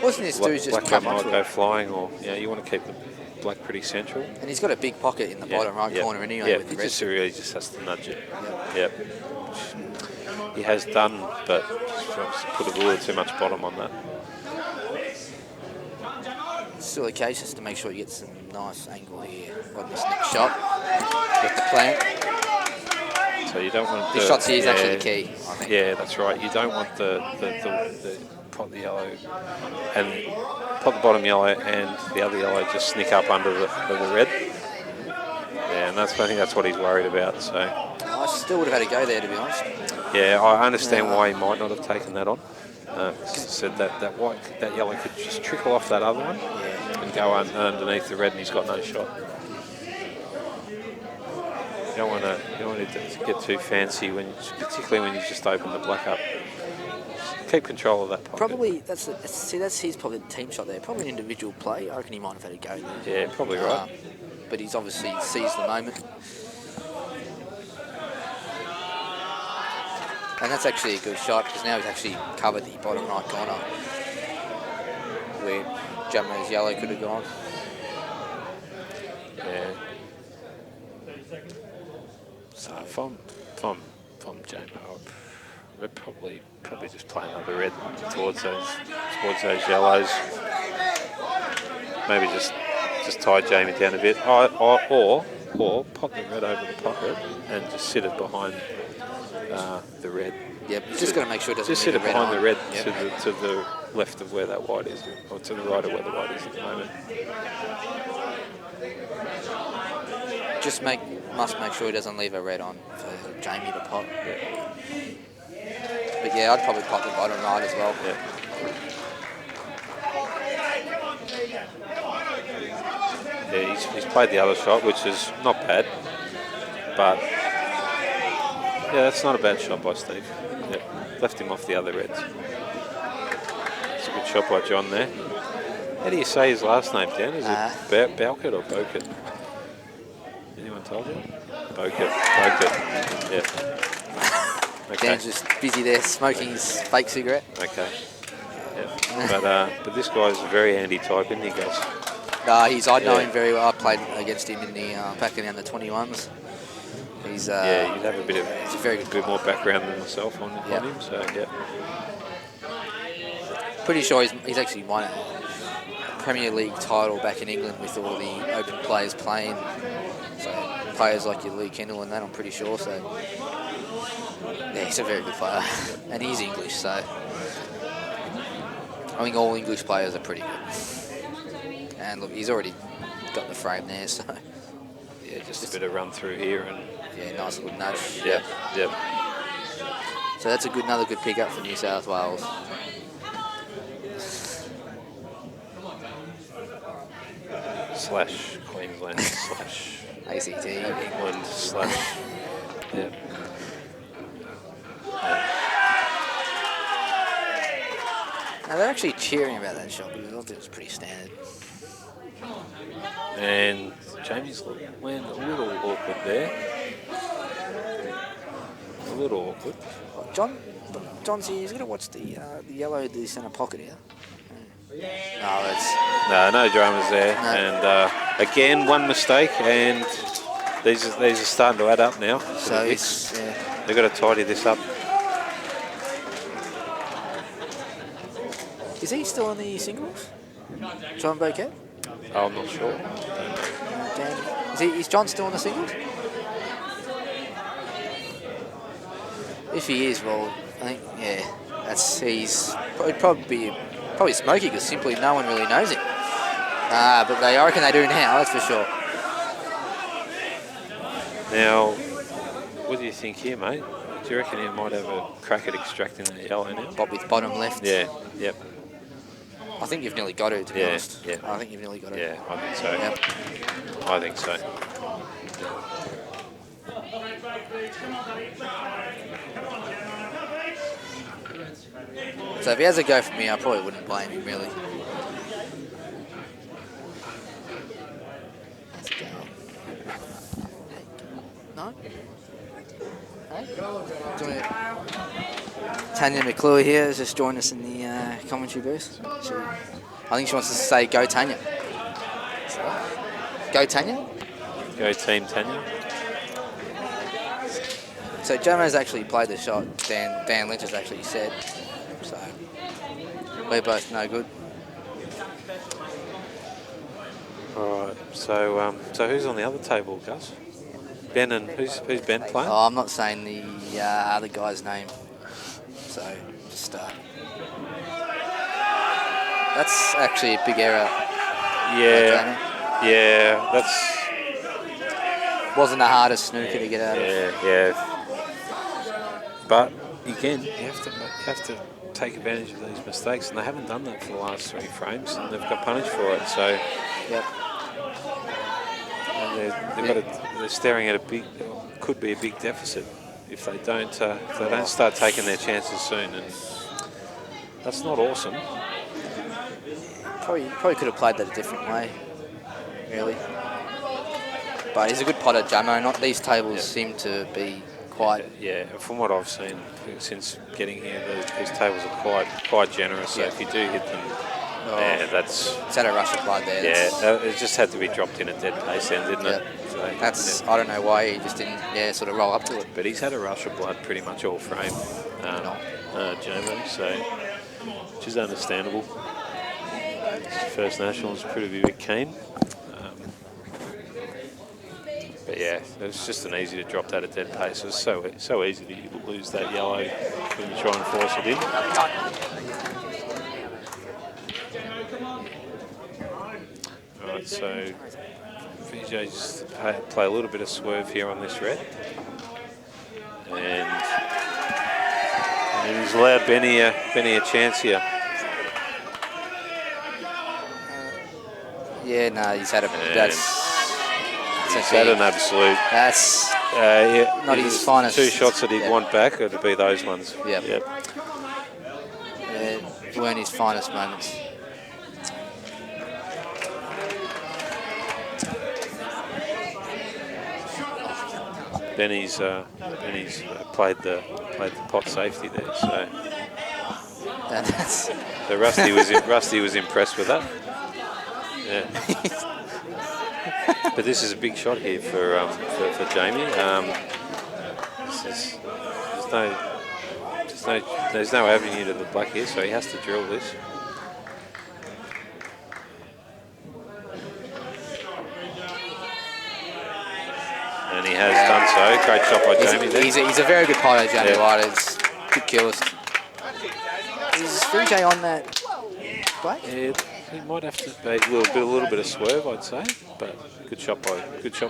Wasn't this dude just black come might up go flying, or you want to keep the black pretty central. And he's got a big pocket in the bottom right corner anyway. Yeah, with the he just really just has to nudge it. Yep. He has done, but just put a little too much bottom on that. Still a case just to make sure you get some nice angle here on this next shot with the plant. So you don't want this shots here is actually the key, I think. Yeah, that's right. You don't want the pot the yellow and pot the bottom yellow and the other yellow just sneak up under the red. Yeah, and I think that's what he's worried about. So I still would have had a go there, to be honest. Yeah, I understand why he might not have taken that on. Said that yellow could just trickle off that other one and go underneath the red, and he's got no shot. You don't want to get too fancy particularly when you just open the black up. Just keep control of that pocket. Probably that's his probably team shot there. Probably an individual play. I reckon he might have had a go there. Yeah, probably right. But he's obviously seized the moment. And that's actually a good shot because now he's actually covered the bottom right corner where Jamo's yellow could have gone. Yeah. So if I'm Jamo, I'd probably just play another red towards those yellows. Maybe just tie Jamie down a bit, or pop the red over the pocket and just sit it behind the red. Yep, he's just got to make sure it doesn't just sit it behind the red yep. to the left of where that white is, or to the right of where the white is at the moment. Just must make sure he doesn't leave a red on for Jamie to pot. Yeah. But yeah, I'd probably pot the bottom right as well. Yeah, he's played the other shot, which is not bad, but yeah, that's not a bad shot by Steve. Yeah, left him off the other reds. It's a good shot by John there. How do you say his last name, Dan? Is it Balkett or Bokett? Anyone told you? Bokett. Yeah. Okay. Dan's just busy there smoking his fake cigarette. Okay. Yeah. But this guy's a very handy type, isn't he, Gus? I know him very well. I played against him in the back in the under 21s. He's you'd have a bit of he's a very good bit more background than myself on him. So yeah. Pretty sure he's actually won a Premier League title back in England with all the open players playing. So players like your Lee Kendall and that, I'm pretty sure. So yeah, he's a very good player, and he's English. So I think all English players are pretty good. And look, he's already got the frame there. So yeah, just a bit of run through here and nice little nudge. Yep. So that's another good pickup for New South Wales. / Queensland / ACT. England / yeah. Now they're actually cheering about that shot because I thought it was pretty standard. And Jamie's went a little awkward there. A little awkward. John's here. He's going to watch the yellow, the centre pocket here. No dramas there. No. And again, one mistake, and these are starting to add up now. So they've got to tidy this up. Is he still in the singles? John Bouquet? Oh, I'm not sure. Is John still in the singles? If he is, well, I think he's probably smoky because simply no one really knows him. But I reckon they do now, that's for sure. Now, what do you think here, mate? Do you reckon he might have a crack at extracting the yellow now? With bottom left. Yeah. Yep. I think you've nearly got it, to be honest. Yeah. I think you've nearly got it. Yeah, I think so. Yep. I think so. So if he has a go for me, I probably wouldn't blame him, really. No? Hey? Tanya McClure here has just joined us in the commentary booth. I think she wants to say, go Tanya. Go Tanya? Go Team Tanya. So Jomo's actually played the shot, Dan Lynch has actually said. So we're both no good. All right. So who's on the other table, Gus? Ben and who's Ben playing? Oh, I'm not saying the other guy's name. So just that's actually a big error. Yeah, that's wasn't the hardest snooker to get out of. Yeah. But again, you have to take advantage of these mistakes, and they haven't done that for the last 3 frames, and they've got punished for it. So yep. And they're staring at could be a big deficit if they don't start taking their chances soon, and that's not awesome. Probably could have played that a different way, really. But he's a good potter, Jomo. These tables seem to be quite. Yeah, from what I've seen since getting here, these tables are quite generous. So if you do hit them, that's. It's had a rush of blood there. Yeah, it just had to be dropped in at dead pace then, didn't it? So, I don't know why he just didn't sort of roll up to it. But he's had a rush of blood pretty much all frame, Jomo, so which is understandable. First Nationals pretty bit keen. But yeah, it was just an easy to drop that at dead pace. It was so easy to lose that yellow when you try and force it in. Alright, so VJ's play a little bit of swerve here on this red. And he's allowed Benny a chance here. Yeah, no, he's had He's had an absolute. That's not his finest. 2 shots that he'd want back, it'd be those ones. Yep. Yep. Weren't his finest moments. Benny's played the pot safety there. So That's Rusty was impressed with that. Yeah. But this is a big shot here for Jamie. There's no avenue to the black here, so he has to drill this. And he has done so. Great shot by Jamie there. He's a very good player, Jamie Yeah. White. It's good killers. Is VJ on that black? Yeah, he might have to be a little bit of swerve, I'd say, but good shot by VJ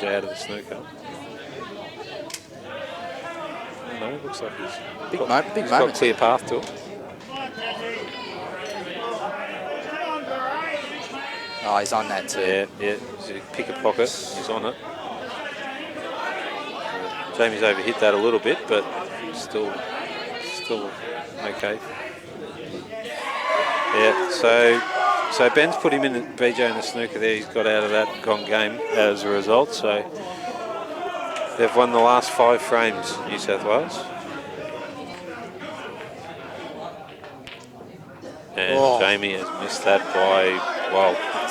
out of the snooker. No, it looks like he's Big got moment. clear path to it. Oh, he's on that too. Yeah. Pick a pocket. He's on it. Jamie's overhit that a little bit, but still okay. Yeah. So Ben's put him in VJ in the snooker there. He's got out of that gone game as a result. So they've won the last 5 frames, New South Wales. And Jamie has missed that by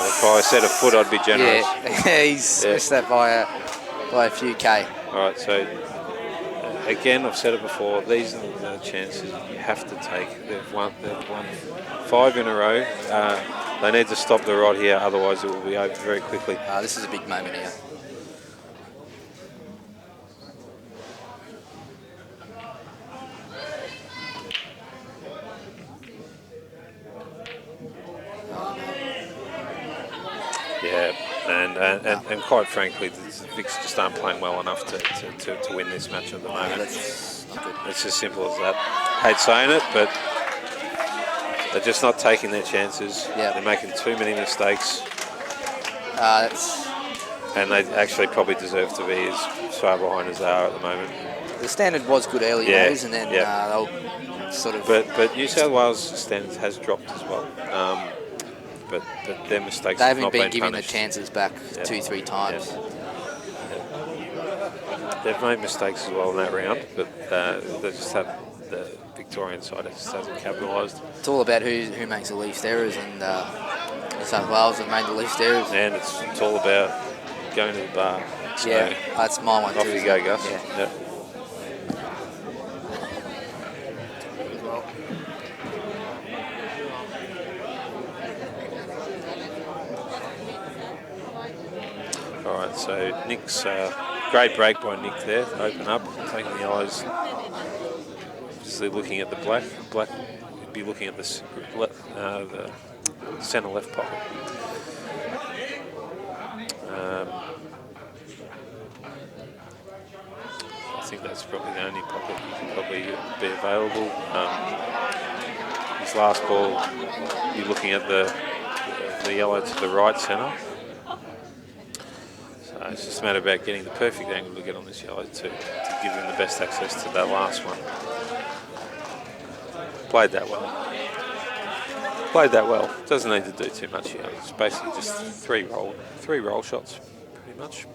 if I said a foot, I'd be generous. Yeah, he's missed that by a few K. All right, so again, I've said it before, these are the chances you have to take. They've won 5 in a row. They need to stop the rod here, otherwise it will be over very quickly. This is a big moment here. Yeah, and quite frankly, the Vics just aren't playing well enough to win this match at the moment. It's as simple as that. Hate saying it, but they're just not taking their chances. Yeah. They're making too many mistakes, and they actually probably deserve to be as far behind as they are at the moment. The standard was good early days, and then they'll sort of. But New South Wales standard has dropped as well. But their mistakes They have haven't not been given the punished. chances back 2-3 times. They've made mistakes as well in that round, but they just have the Victorian side just hasn't capitalised. It's all about who makes the least errors, and New South Wales have made the least errors. And it's all about going to the bar. So Yeah, that's my one off too. you go, Gus. Yeah. All right, so Nick's great break by Nick there. Open up, taking the eyes. Obviously looking at the black. Black would be looking at the centre left pocket. I think that's probably the only pocket you can probably be available. His last ball, you're looking at the yellow to the right centre. So it's just a matter about getting the perfect angle to get on this yellow to give him the best access to that last one. Played that well. Doesn't need to do too much here. It's basically just three roll shots, pretty much.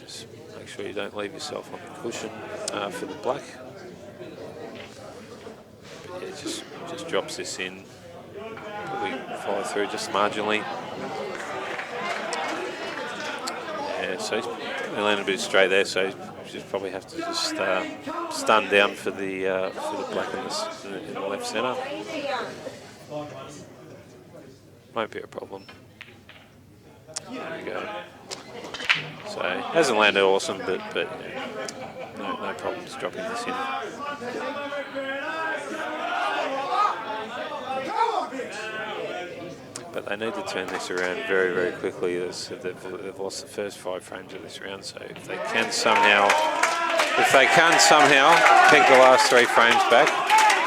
Just make sure you don't leave yourself on the cushion for the black. But yeah, just drops this in. Probably follow through just marginally. Yeah, so he's probably landed a bit straight there. So you just probably have to just stun down for the black in the left centre. Won't be a problem. There we go. So hasn't landed awesome, but yeah, no problems dropping this in. But they need to turn this around very, very quickly. They've lost the first 5 frames of this round, so if they can somehow pick the last 3 frames back,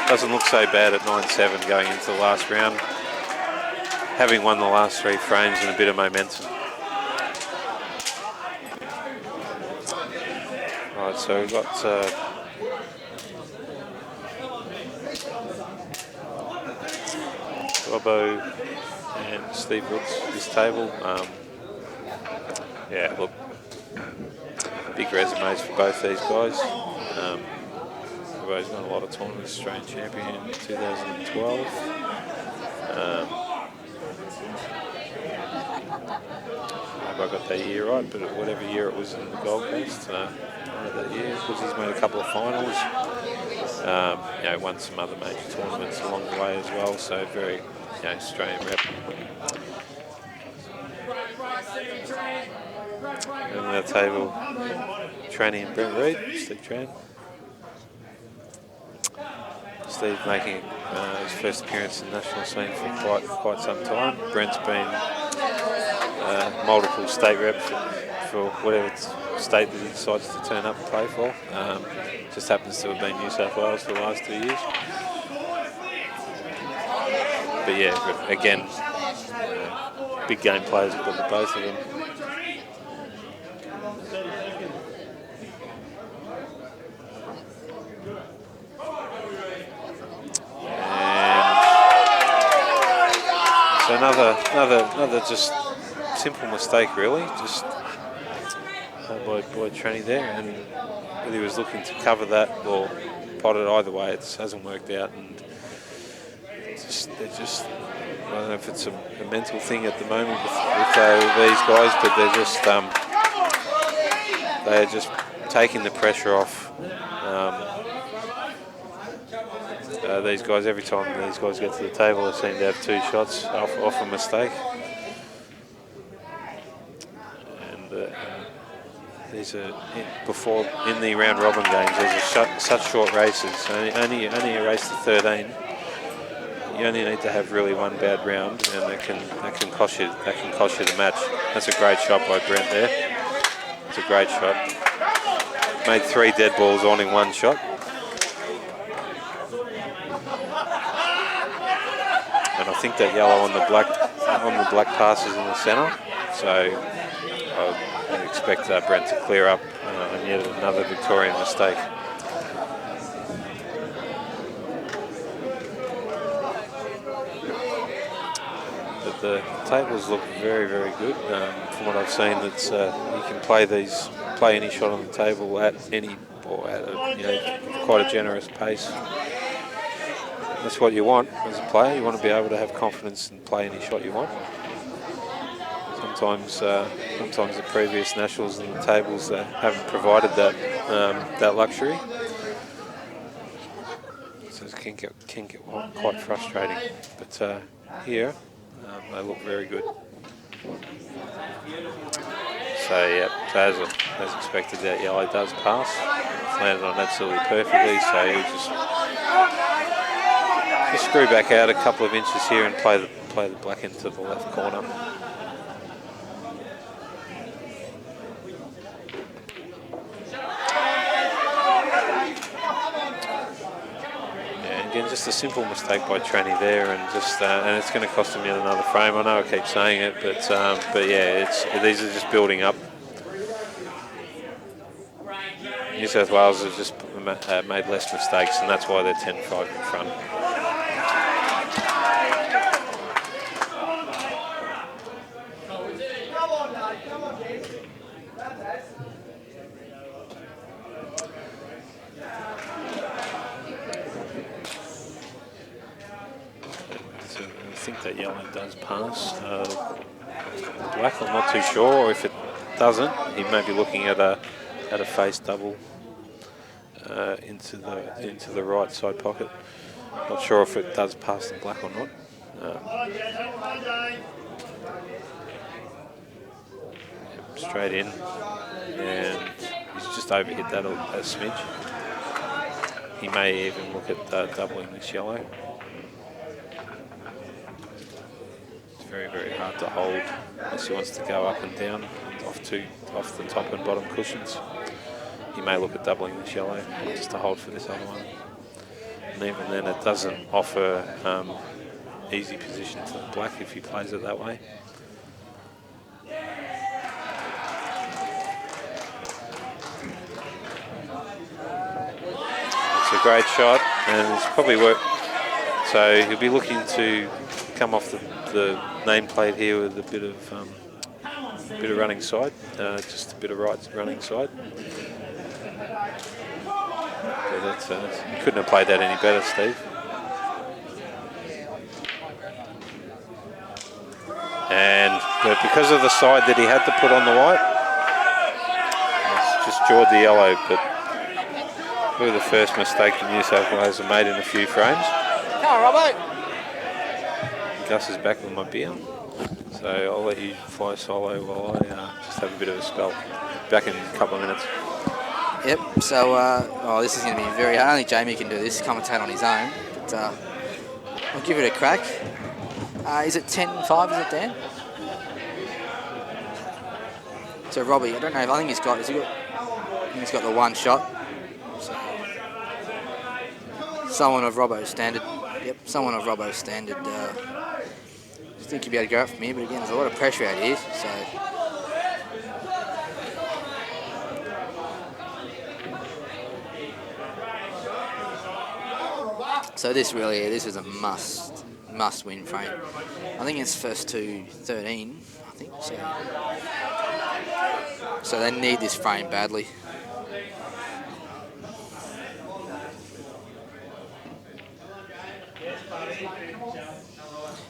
doesn't look so bad at 9-7 going into the last round, having won the last 3 frames and a bit of momentum. Right, so we've got Robbo and Steve Woods at this table. Yeah, look, big resumes for both these guys. Everybody's won a lot of tournaments. Australian champion in 2012. I hope I got that year right, but whatever year it was in the Gold Coast, that year, because he's made a couple of finals. Won some other major tournaments along the way as well, so very Australian rep. And the table, training Brent Reid, Steve Tran. Steve making his first appearance in the national scene for quite some time. Brent's been multiple state reps for whatever state that he decides to turn up and play for. Just happens to have been New South Wales for the last 2 years. But yeah, again, big game players have got the both of them. So another just simple mistake, really, just by training there, and whether he was looking to cover that or pot it, either way, it hasn't worked out, and they're just I don't know if it's a mental thing at the moment with these guys, but they're just taking the pressure off. These guys, every time these guys get to the table, they seem to have 2 shots off a mistake. And these are before in the round robin games. These are such short races. Only a race to 13. You only need to have really one bad round, and that can cost you the match. That's a great shot by Brent there. It's a great shot. Made 3 dead balls on in 1 shot. And I think that yellow on the black passes in the centre, so I expect Brent to clear up and yet another Victorian mistake. But the tables look very, very good. From what I've seen, it's you can play any shot on the table at quite a generous pace. That's what you want as a player. You want to be able to have confidence and play any shot you want. Sometimes the previous nationals and the tables haven't provided that luxury, so it can get quite frustrating. But here they look very good. So yeah, as expected, that yellow does pass. It's landed on absolutely perfectly. So you just screw back out a couple of inches here and play the black into the left corner. Yeah, again, just a simple mistake by Tranny there, and it's going to cost him yet another frame. I know I keep saying it, but yeah, these are just building up. New South Wales has just made less mistakes, and that's why they're 10-5 in front. I think that yellow does pass. Black, I'm not too sure. If it doesn't, he may be looking at a face double into the right side pocket. Not sure if it does pass the black or not. Straight in, and he's just overhit that a smidge. He may even look at doubling this yellow. It's very, very hard to hold unless he wants to go up and down off the top and bottom cushions. He may look at doubling this yellow just to hold for this other one. And even then, it doesn't offer easy position to the black if he plays it that way. It's a great shot, and it's probably worked. So he'll be looking to come off the nameplate here with a bit of bit of running side, just a bit of right running side. So that's, you couldn't have played that any better, Steve. And because of the side that he had to put on the white, it's just jawed the yellow, but probably the first mistake the New South Wales have made in a few frames. Come on, Robbo. Gus is back with my beer, so I'll let you fly solo while I just have a bit of a spell. Back in a couple of minutes. Yep, so this is going to be very hard. Only Jamie can do this, commentate on his own. But I'll give it a crack. Is it 10-5, is it, Dan? So Robbie, I don't know, I think he's got the one shot. So, someone of Robbo's standard. Yep, someone of Robbo's standard. I think he'll be able to go up from here, but again, there's a lot of pressure out here, so... So this is a must-win frame. I think it's first to 13, I think, so they need this frame badly.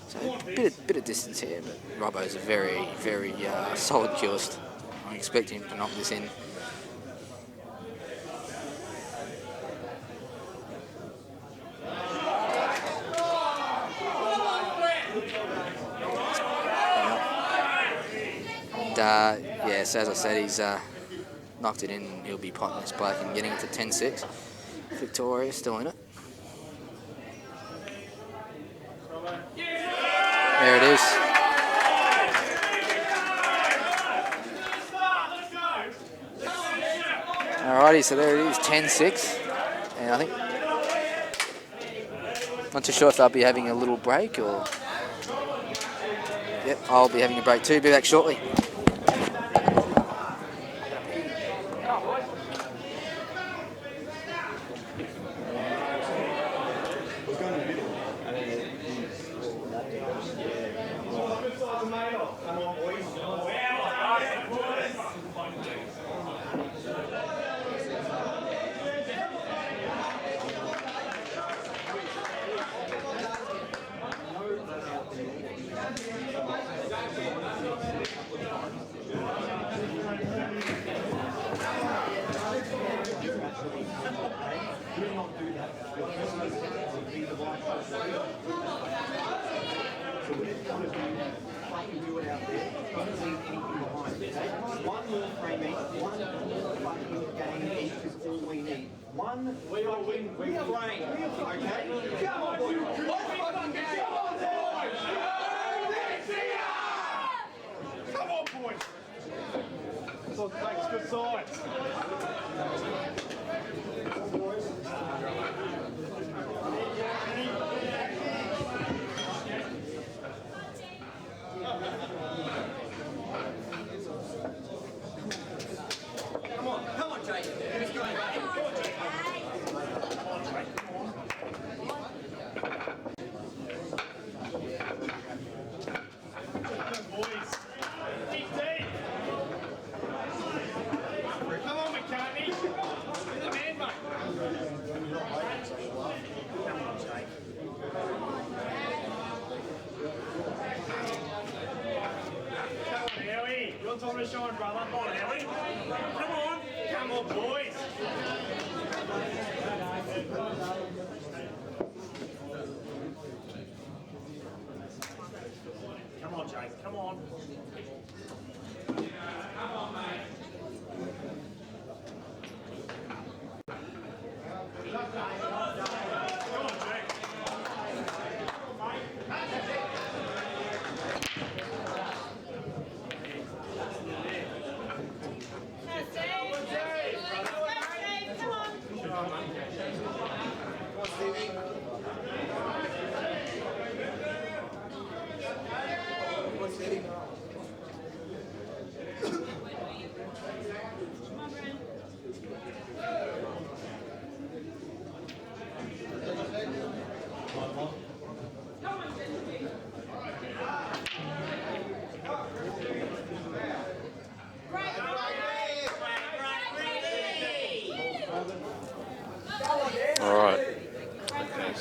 So a bit of distance here, but Robbo's a very, very solid curist. I expect him to knock this in. Yes, as I said, he's knocked it in. He'll be potting this black and getting it to 10-6. Victoria still in it. There it is. Alrighty, so there it is, 10-6. And I think, not too sure if they'll be having a little break or... Yep, I'll be having a break too. Be back shortly.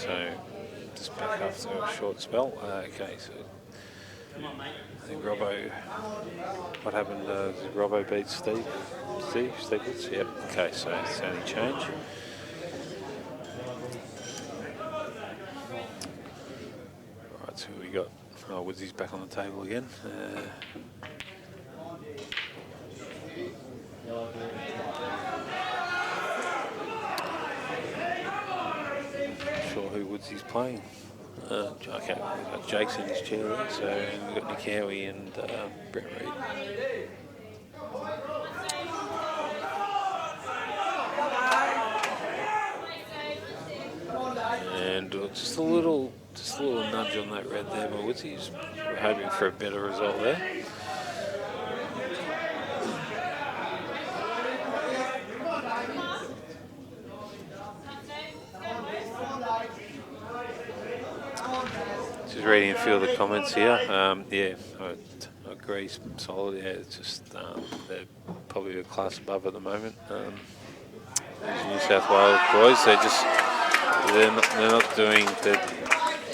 so just back after a short spell. Okay, so I think Robbo, what happened? Did Robbo beat Steve? Steve Woods? Yep. Okay, so it's the only change. Right, so we got, Woodsy's back on the table again. Sure who Woodsy's playing. Okay, we've got Jake's in his chair there, so we've got Nick Howie and Brett Reid. And just a little nudge on that red there by Woodsy's. We're hoping for a better result there. Just reading a few of the comments here. Yeah, I agree. Solid. Yeah, it's just they're probably a class above at the moment. These New South Wales boys, they're not doing.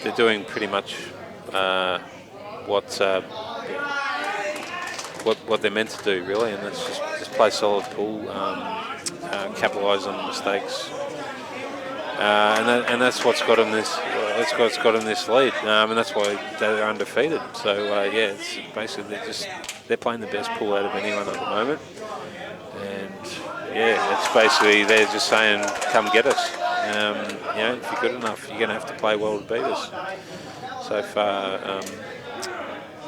They're doing pretty much what they're meant to do, really, and that's just play solid pool, capitalise on the mistakes. And that's what's got them this. That's what's got them this lead, and that's why they're undefeated. So yeah, it's basically they're playing the best pool out of anyone at the moment, and yeah, it's basically they're just saying, "Come get us." You know, if you're good enough, you're going to have to play well to beat us. So far,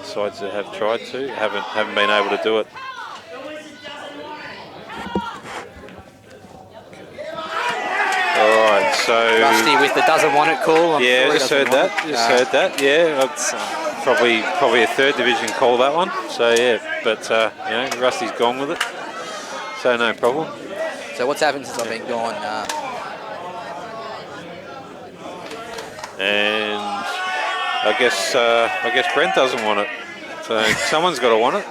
sides that have tried to haven't been able to do it. Alright, so Rusty with the doesn't want it call. Yeah, just heard that. Yeah, it's probably a third division call, that one. So yeah, but you know, Rusty's gone with it. So no problem. So what's happened since I've been gone? And I guess Brent doesn't want it. So someone's got to want it.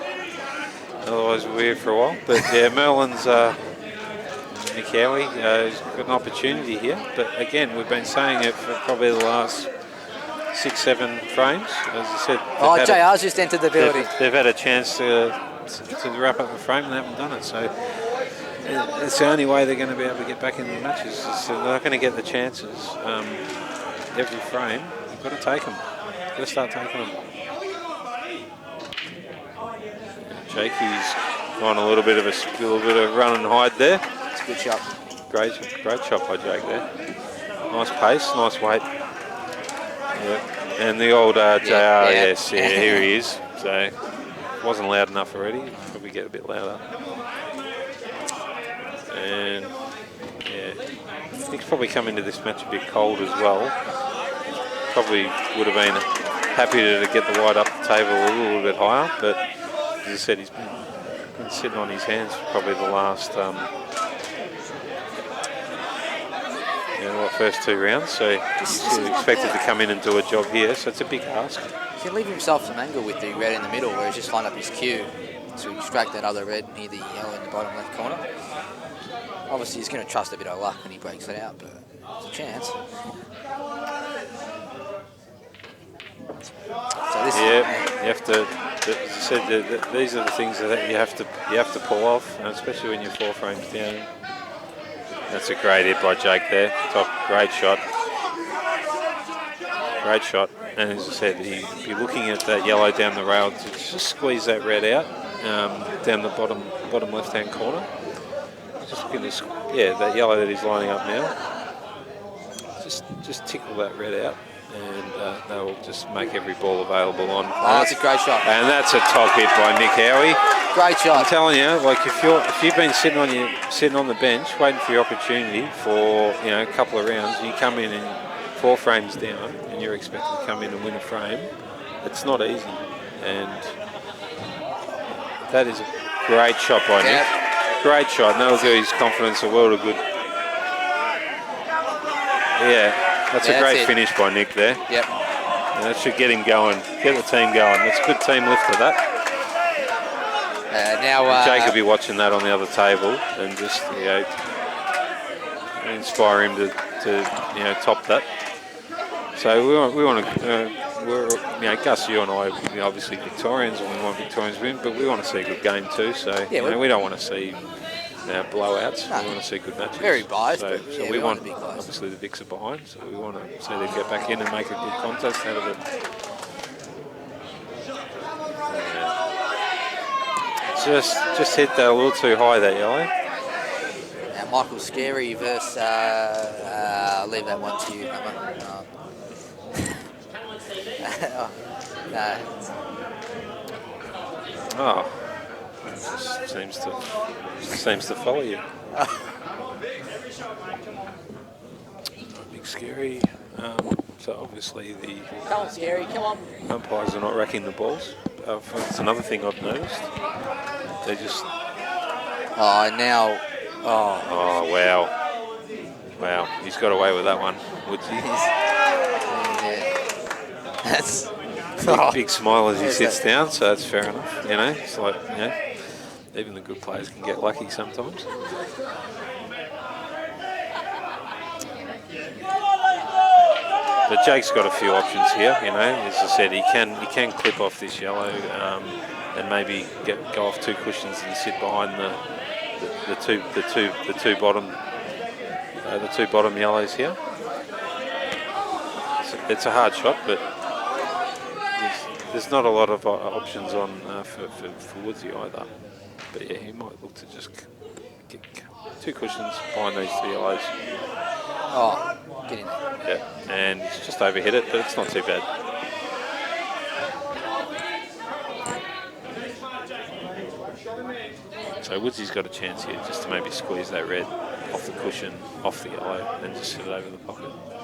Otherwise we're here for a while. But yeah, Merlin's Nick Howie has got an opportunity here. But again, we've been saying it for probably the last 6-7 frames. As I said, JR's just entered the building. They've had a chance to wrap up the frame and they haven't done it. So it's the only way they're going to be able to get back into the matches. So they're not going to get the chances every frame. You've got to take them. You've got to start taking them. Jakey's on a little bit of run and hide there. It's a good shot. Great shot by Jake there. Nice pace, nice weight. Yep. And the old JR, yes, yeah, here he is. So wasn't loud enough already. Probably get a bit louder. And yeah, Nick's probably come into this match a bit cold as well. Probably would have been happy to get the white up the table a little bit higher, but as I said, he's been sitting on his hands for probably the last first 2 rounds, so he's expected to come in and do a job here, so it's a big ask. He can leave himself some angle with the red in the middle, where he's just lined up his cue to extract that other red near the yellow in the bottom left corner. Obviously, he's going to trust a bit of luck when he breaks it out, but there's a chance. So this you have to. As I said, these are the things that you have to pull off, and especially when you're 4 frames down. That's a great hit by Jake there. Great shot. Great shot. And as I said, he'd be looking at that yellow down the rail to just squeeze that red out down the bottom left-hand corner. Just looking to, that yellow that he's lining up now. Just tickle that red out, and that will just make every ball available on. Oh, that's a great shot. And that's a top hit by Nick Howie. Great shot. I'm telling you, like if you've been sitting on the bench waiting for your opportunity for a couple of rounds, and you come in and 4 frames down, and you're expected to come in and win a frame, it's not easy. And that is a great shot by Nick. Great shot. And that will give his confidence a world of good. Yeah, that's a great finish by Nick there. Yep. And that should get him going, get the team going. That's a good team lift for that. Now Jake will be watching that on the other table and just inspire him to top that. So we want to, Gus, you and I, obviously Victorians, and we want Victorians to win, but we want to see a good game too. So we don't want to see blowouts. No. We want to see good matches. Very biased, So, but so yeah, we want to be close. obviously the Vicks are behind, so we want to see them get back in and make a good contest out of it. Just hit that a little too high, that yellow. Now Michael Scary versus, I'll leave that one to you, Hammer. No. Oh, it just seems to follow you. Big Scary. So obviously the Come on, Scary, come on. umpires are not racking the balls. That's another thing I've noticed. They just. Oh, now. Oh. Oh wow. Wow, he's got away with that one, Woodsy. Yeah. That's. Big smile as he sits down, so that's fair enough. It's like, even the good players can get lucky sometimes. But Jake's got a few options here, As I said, he can clip off this yellow and maybe go off 2 cushions and sit behind the two bottom yellows here. It's a hard shot, but there's not a lot of options on for Woodsy either. But yeah, he might look to just get 2 cushions behind these 2 yellows. Oh, get in there. Yeah, and he's just overhit it, but it's not too bad. So Woodsy's got a chance here just to maybe squeeze that red off the cushion, off the yellow, and just sit it over the pocket. I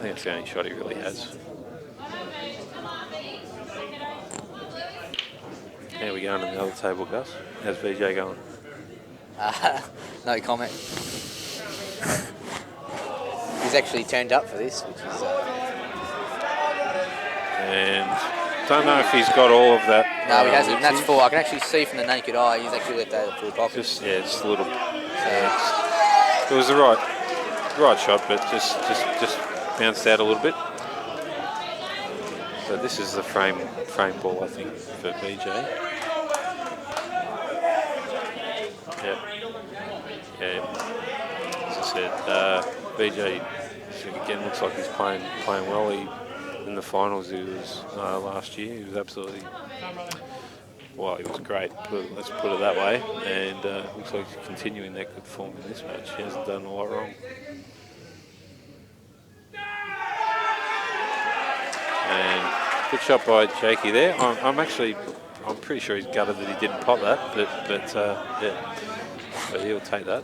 think it's the only shot he really has. How we going on the other table, Gus? How's VJ going? No comment. He's actually turned up for this, which is... And don't know if he's got all of that. No, he hasn't. That's 4. I can actually see from the naked eye he's actually left that full pocket. Just a little. It was the right shot, but just bounced out a little bit. So this is the frame ball, I think, for VJ. Yeah. As I said, VJ again looks like he's playing well. In the finals, he was last year. He was absolutely he was great. Let's put it that way. And looks like he's continuing that good form in this match. He hasn't done a lot wrong. And good shot by Jakey there. I'm pretty sure he's gutted that he didn't pop that, but he'll take that.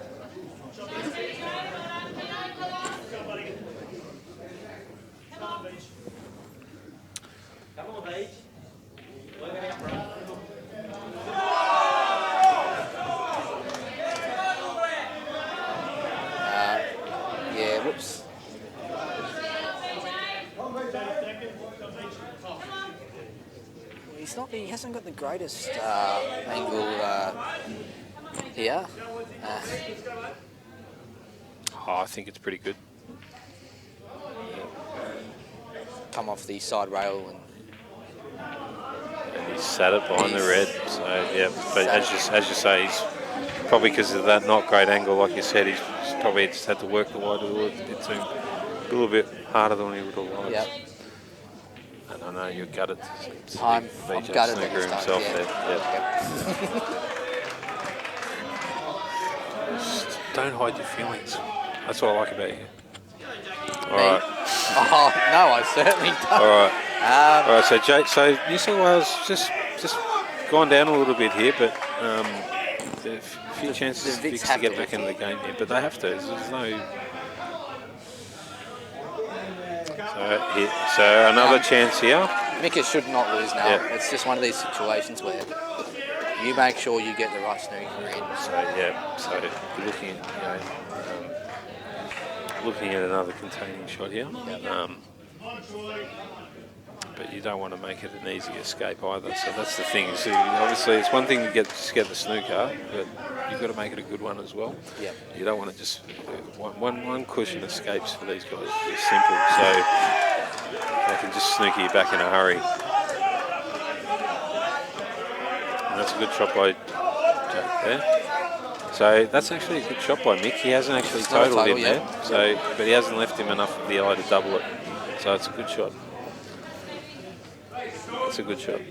Whoops. He hasn't got the greatest angle here. I think it's pretty good. Come off the side rail and he's sat it behind the red. So yeah, but as you say, he's probably because of that not great angle, like you said, he's probably just had to work the wide a little bit harder than he would have liked. Yep. And I know you're gutted. I'm gutted Snooker at himself yeah. there. Yep. Just don't hide your feelings. That's what I like about you. All right. Oh no, I certainly don't. All right. All right. So Jake, New South Wales just gone down a little bit here, but there's a few chances the Vicks to get back into the game here, but they have to. There's no. So another chance here. Mika should not lose now. Yeah. It's just one of these situations where you make sure you get the right snooker in. So you're looking at another containing shot here. But you don't want to make it an easy escape either. So that's the thing. So obviously, it's one thing to get the snooker, but you've got to make it a good one as well. Yep. You don't want to just one cushion escapes for these guys. It's simple. So can just snooker you back in a hurry. And that's a good shot by Jake there. So that's actually a good shot by Mick. He hasn't actually It's not a totaled total him yet. there, so but he hasn't left him enough of the eye to double it. So it's a good shot. It's a good shot.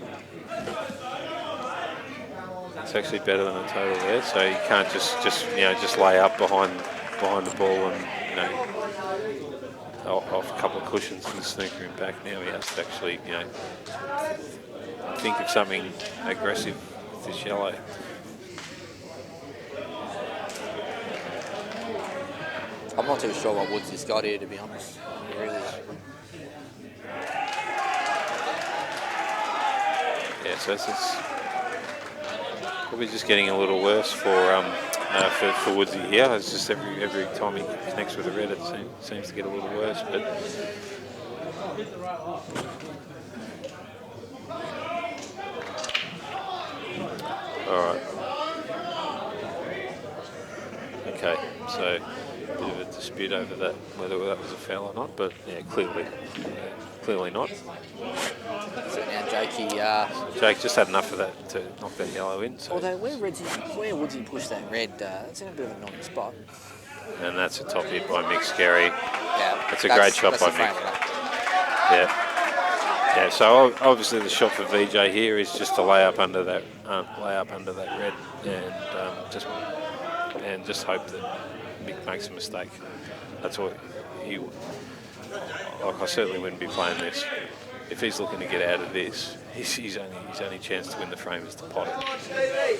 It's actually better than a total there. So you can't just lay up behind the ball and off a couple of cushions and snooker him back. Now he has to actually think of something aggressive with this yellow. I'm not too sure what Woods has got here, to be honest. Really. Yeah, so it's probably just getting a little worse for Woodsy here. It's just every time he connects with the red, it seems to get a little worse. But all right. Okay, so a bit of a dispute over that, whether that was a foul or not, but yeah, clearly not. So now Jakey, Jake just had enough of that to knock that yellow in. So. although where Woodsy pushed that red, that's in a bit of a naughty spot. And that's a top hit by Mick Scary. Yeah, That's a great shot by the frame, Mick. isn't it? Yeah. So obviously the shot for VJ here is just to lay up under that red, and just hope that Mick makes a mistake. That's what he. Like I certainly wouldn't be playing this. If he's looking to get out of this, his only chance to win the frame is to pot it.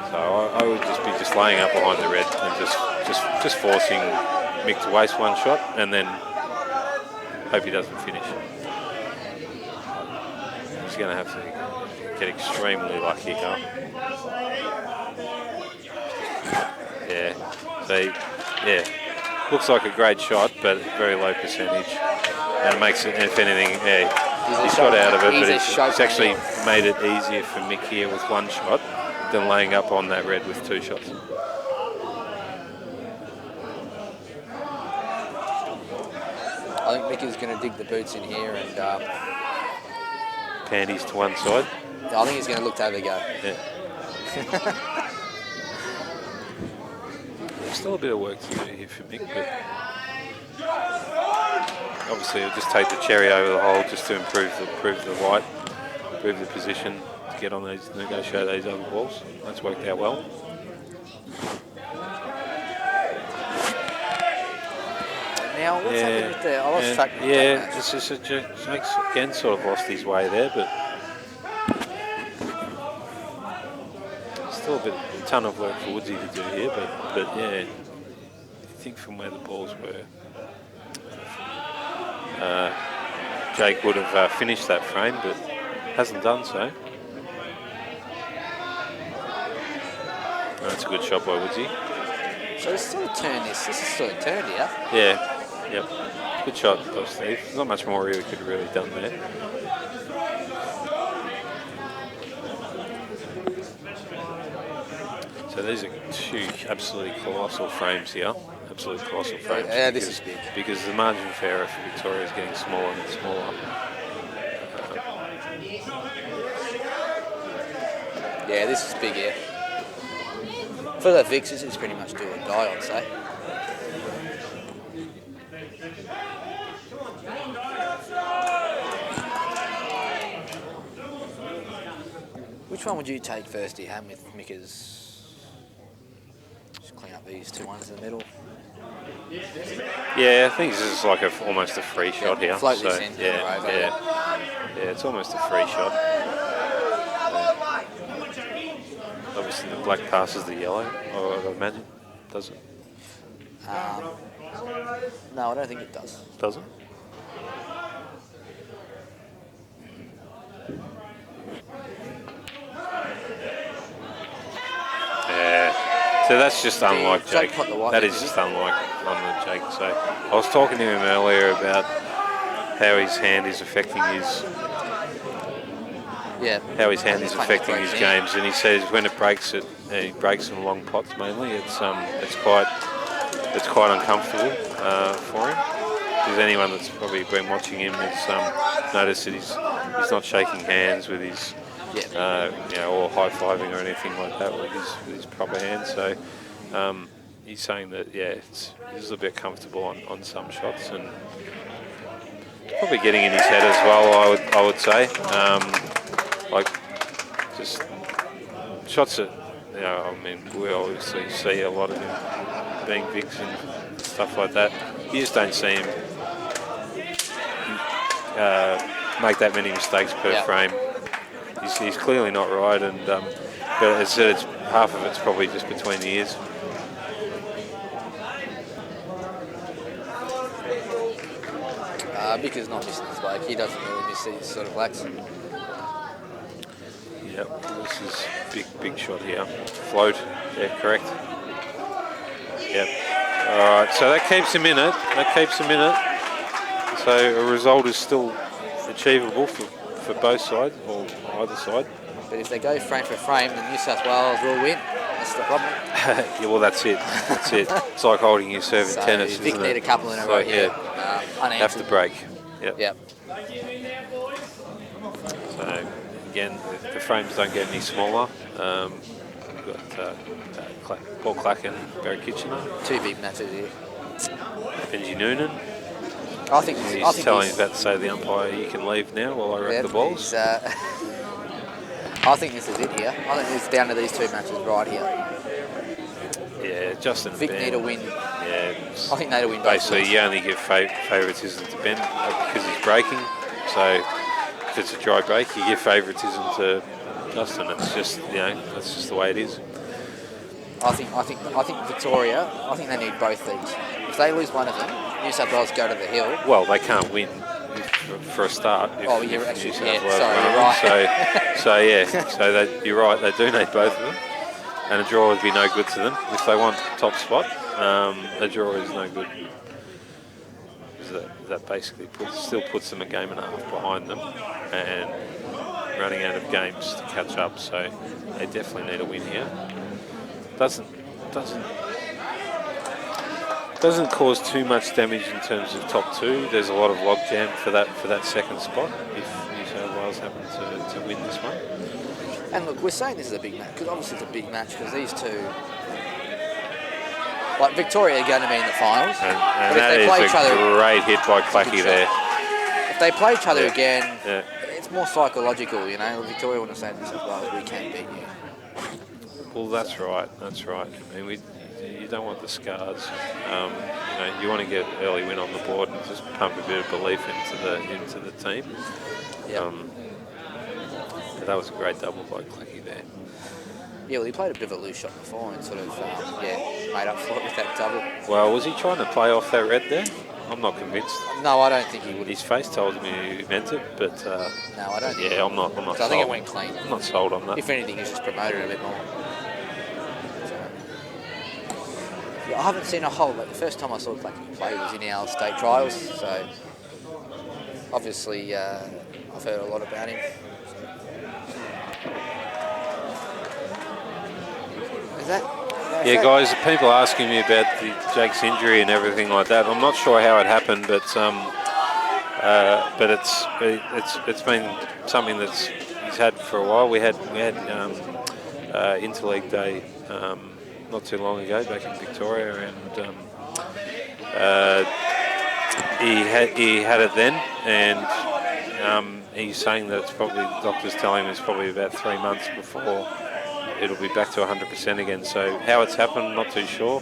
So I would just be laying up behind the red and just forcing Mick to waste one shot and then hope he doesn't finish. He's going to have to get extremely lucky here. Yeah. So yeah, looks like a great shot, but very low percentage. And makes it, if anything, yeah, he's got out of it, but it's actually made it easier for Mick here with one shot than laying up on that red with two shots. I think Mick is going to dig the boots in here and Panties to one side. I think he's going to look to have a go. Yeah. There's still a bit of work to do here for Mick, but obviously he'll just take the cherry over the hole just to improve the light, improve the position to get on these, negotiate these other balls. That's worked out well. Now, what's happening with the... I lost track. Yeah, it's just Jake's again sort of lost his way there, but still a ton of work for Woodsy to do here, but yeah, I think from where the balls were, Jake would have finished that frame, but hasn't done so. That's a good shot by Woodsy. So he's sort of turned this. This is sort of turned here. Yeah, yep. Good shot by Steve. There's not much more he could have really done there. So these are two absolutely colossal frames here. Absolutely colossal frames. Yeah, this is big. Because the margin for error for Victoria is getting smaller and smaller. Yeah, this is big here. For the Vicks, this is pretty much do or die, I'd say. Which one would you take first, Ham, with Micker's? Just clean up these two ones in the middle. Yeah, I think this is like almost a free shot here. Float So, this in. yeah, it's almost a free shot. Obviously the black passes the yellow, I would imagine. Does it? No, I don't think it does. Does it? Yeah. So that's just unlike Jake Jake. put the white That in, is did just unlike Jake. So I was talking to him earlier about how his hand is affecting his affecting his games, and he says when it breaks he breaks in long pots mainly. It's quite uncomfortable for him. there's anyone that's probably been watching him, has noticed that he's not shaking hands with his, or high-fiving or anything like that with his proper hands. So he's saying that, he's a little bit comfortable on some shots and probably getting in his head as well, I would say. Just shots that, we obviously see a lot of him being bigs and stuff like that. You just don't see him make that many mistakes per frame. He's clearly not right, and but as I said, half of it's probably just between the ears. Because not missing his bloke, he doesn't really miss these sort of blacks. Yep, this is big shot here. Float, yeah, correct. Yep. All right, so that keeps him in it. So a result is still achievable for both sides, or either side. But if they go frame for frame, then New South Wales will win. That's the problem. Yeah, well, that's it. It's like holding your serve in tennis, Vic isn't need it? a couple in a row here. Have to break. Yep. So again, the frames don't get any smaller. We've got Paul Clacken, Barry Kitchener. Two big matches here. Benji Noonan. I think he's about to say to the umpire, you can leave now while I wreck the balls. I think this is it here. I think it's down to these two matches right here. Yeah, Justin Vic Ben. need to win. Yeah, I think they to win both. Basically, you only give favouritism to Ben because he's breaking. So if it's a dry break, you give favouritism to Justin. It's just that's just the way it is. I think Victoria. I think they need both these. If they lose one of them, New South Wales go to the hill. Well, they can't win for a start. You're actually Sorry, you're right. You're right. They do need both of them, and a draw would be no good to them if they want top spot. A draw is no good. That basically still puts them a game and a half behind them, and running out of games to catch up. So they definitely need a win here. Doesn't cause too much damage in terms of top two. There's a lot of logjam for that second spot if New South Wales happen to win this one. And look, we're saying this is a big match because obviously it's a big match because these two, like Victoria, are going to be in the finals. And but that if they play is each other, great hit by Clacky there. If they play each other again, it's more psychological. Victoria want to say to New South Wales, we can't beat you. Well, that's right. I mean, you don't want the scars. You want to get an early win on the board and just pump a bit of belief into the team. Yep. But that was a great double by Clacky there. Yeah, well, he played a bit of a loose shot before and sort of, made up for it with that double. Well, was he trying to play off that red there? I'm not convinced. No, I don't think he would. His face told me he meant it, but no, I don't. Yeah, I'm not. I think it went clean. I'm not sold on that. If anything, he's just promoted a bit more. I haven't seen a whole. The first time I saw Clacky play was in our state trials, so obviously I've heard a lot about him. Is that? Yeah, guys, people are asking me about Jake's injury and everything like that. I'm not sure how it happened, but it's been something that's he's had for a while. We had Interleague Day not too long ago back in Victoria, and he had it then, and he's saying that it's probably, the doctors telling him it's probably about 3 months before it'll be back to 100% again. So how it's happened, not too sure,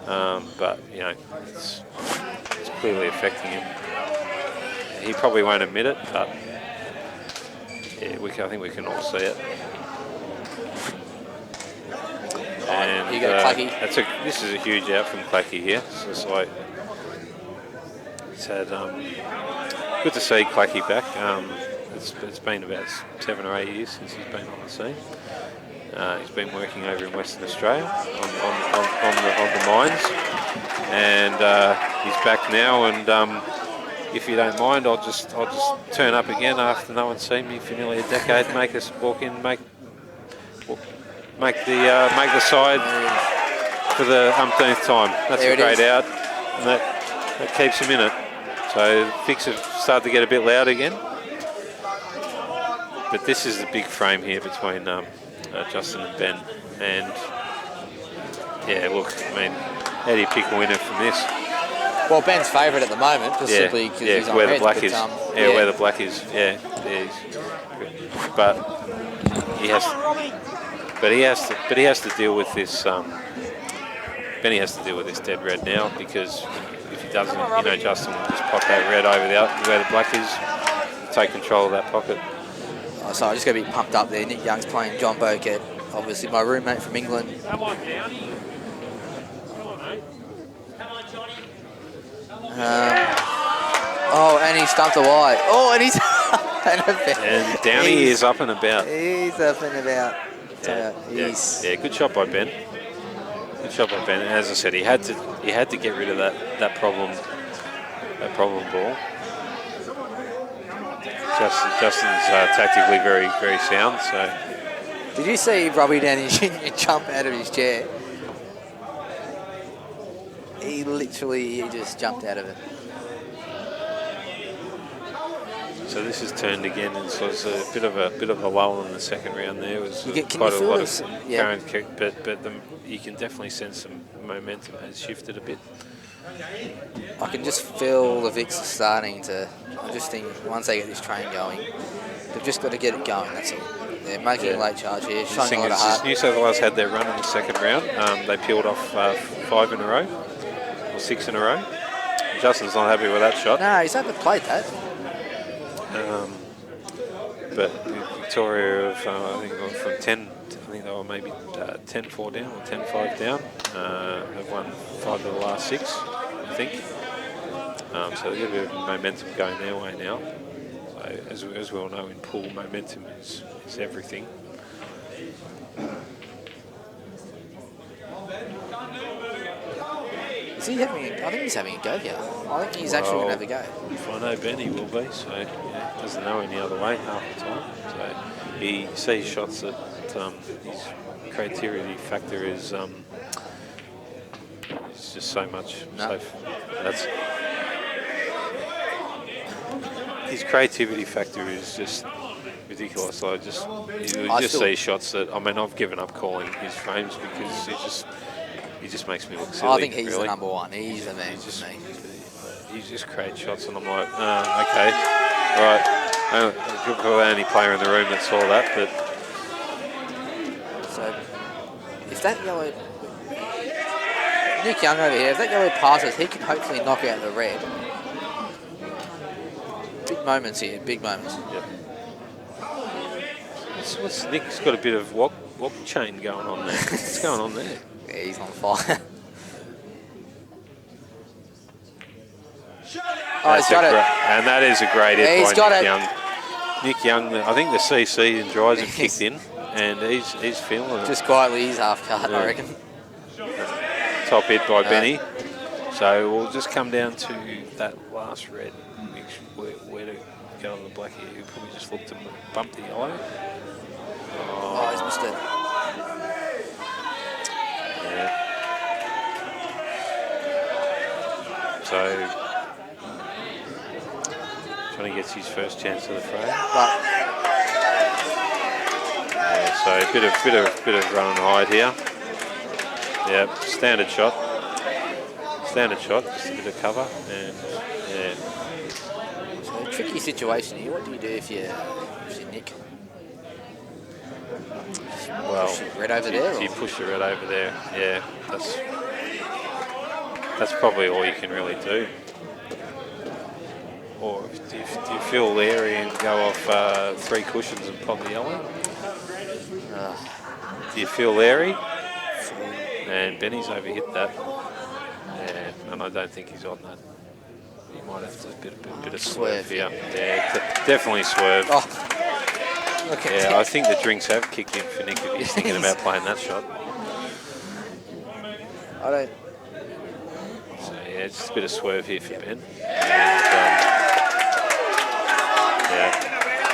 but it's clearly affecting him. He probably won't admit it, but yeah, I think we can all see it. And here you go, Clacky. This is a huge out from Clacky here. So it's like it's had good to see Clacky back. It's been about 7 or 8 years since he's been on the scene. He's been working over in Western Australia on the mines, and he's back now. And if you don't mind, I'll just turn up again after no one's seen me for nearly a decade. Make us walk in, make the side for the umpteenth time. That's a great out, and that keeps him in it. So Vicks have started to get a bit loud again. But this is the big frame here between Justin and Ben. And yeah, look, I mean, how do you pick a winner from this? Well, Ben's favourite at the moment, just simply because he's on where red, the black but, is. Where the black is. Yeah, but he has. But he has to deal with this. Benny has to deal with this dead red now, because if he doesn't, Justin will just pop that red over where the black is, take control of that pocket. Oh, so I just got to be pumped up there. Nick Young's playing John Boquet, obviously my roommate from England. Come on, Downey. Come on, mate. Come on, Johnny. And he stumped a wide. Oh, and he's up and about. And Downey is up and about. He's up and about. Yeah, good shot by Ben. Good shot by Ben. And as I said, he had to get rid of that problem ball. Justin's tactically very, very sound. So. Did you see Robbie Downey Jr. jump out of his chair? He just jumped out of it. So this has turned again, and so it's a bit of a lull in the second round. There was Can you quite a feel lot this? of current kick, but you can definitely sense some momentum has shifted a bit. I can just feel the Vicks starting to. I just think once they get this train going, they've just got to get it going. That's all. They're making a late charge here, showing a lot of heart. New South Wales had their run in the second round. They peeled off 5 in a row, or 6 in a row. Justin's not happy with that shot. No, he's haven't played that. But Victoria, I think from 10, I think they were maybe 10-4 down or 10-5 down. Have won 5 of the last 6, I think. So they've got a bit of momentum going their way now. So as we all know, in pool, momentum is everything. Is he having? I think he's having a go here. I think he's actually going to have a go. If I know Ben, he will be. So doesn't know any other way half the time. So he sees shots that his creativity factor is just so much. No. That's his creativity factor is just ridiculous. You just see shots that I've given up calling his frames because he just makes me look silly. I think he's really. the number one. He's the man. He just creates shots, and I'm like, okay, right. I'm the only player in the room that saw that, but so if that yellow, Nick Young over here, if that yellow passes, he can hopefully knock out the red. Big moments here, big moments. Yep. What's Nick's got a bit of walk chain going on there. What's going on there? Yeah, he's on fire. He's got it. And that is a great hit He's by got Nick it. Young. Nick Young, I think the CC and dries have kicked in, and he's feeling it. Just quietly, he's half cut, I reckon. Top hit by Benny. So we'll just come down to that last red, where to go on the black here. He'll probably just look to bump the yellow. Oh, he's missed it. Yeah. So Johnny gets his first chance of the frame. So a bit of run and hide here. Yeah, standard shot, just a bit of cover, and yeah. So a tricky situation here. What do you do if you're Nick? Well, push it red over there. Do you push the red over there? Yeah, that's probably all you can really do. Or do you feel leery and go off 3 cushions and pop the yellow? Do you feel leery? And Benny's overhit that. Yeah, and I don't think he's on that. He might have to bit of swerve here. Yeah, definitely swerve. Oh. Okay. Yeah, I think the drinks have kicked in for Nick if he's thinking about playing that shot. I don't. So yeah, just a bit of swerve here for Ben. And, yeah,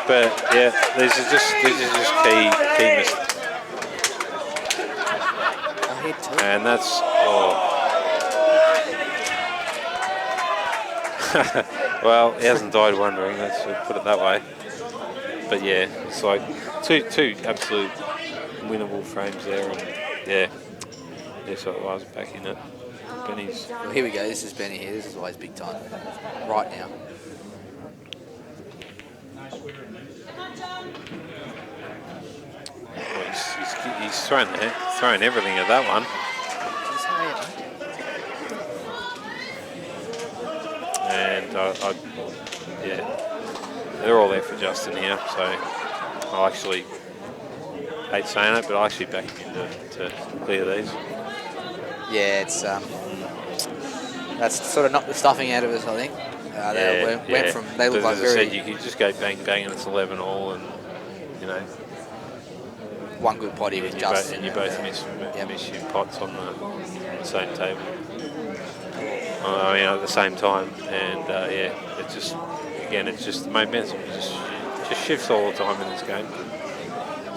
but yeah, these are just key mistakes. And that's Well, he hasn't died wondering, let's put it that way. But yeah, it's like two absolute winnable frames there, and yeah, so I was back in it. Benny's. Well, here we go. This is Benny here. This is always big time. Right now. Well, he's thrown everything at that one. And yeah, they're all there for Justin here, so I'll actually hate saying it, but I'll actually back him to clear these. Yeah, it's that's sort of knocked the stuffing out of us, I think. Went from they look like as I very said, you could just go bang bang and it's 11 all, and you know one good potty with Justin. You both miss your pots on the same table. I mean, at the same time, and yeah, it just the momentum just shifts all the time in this game.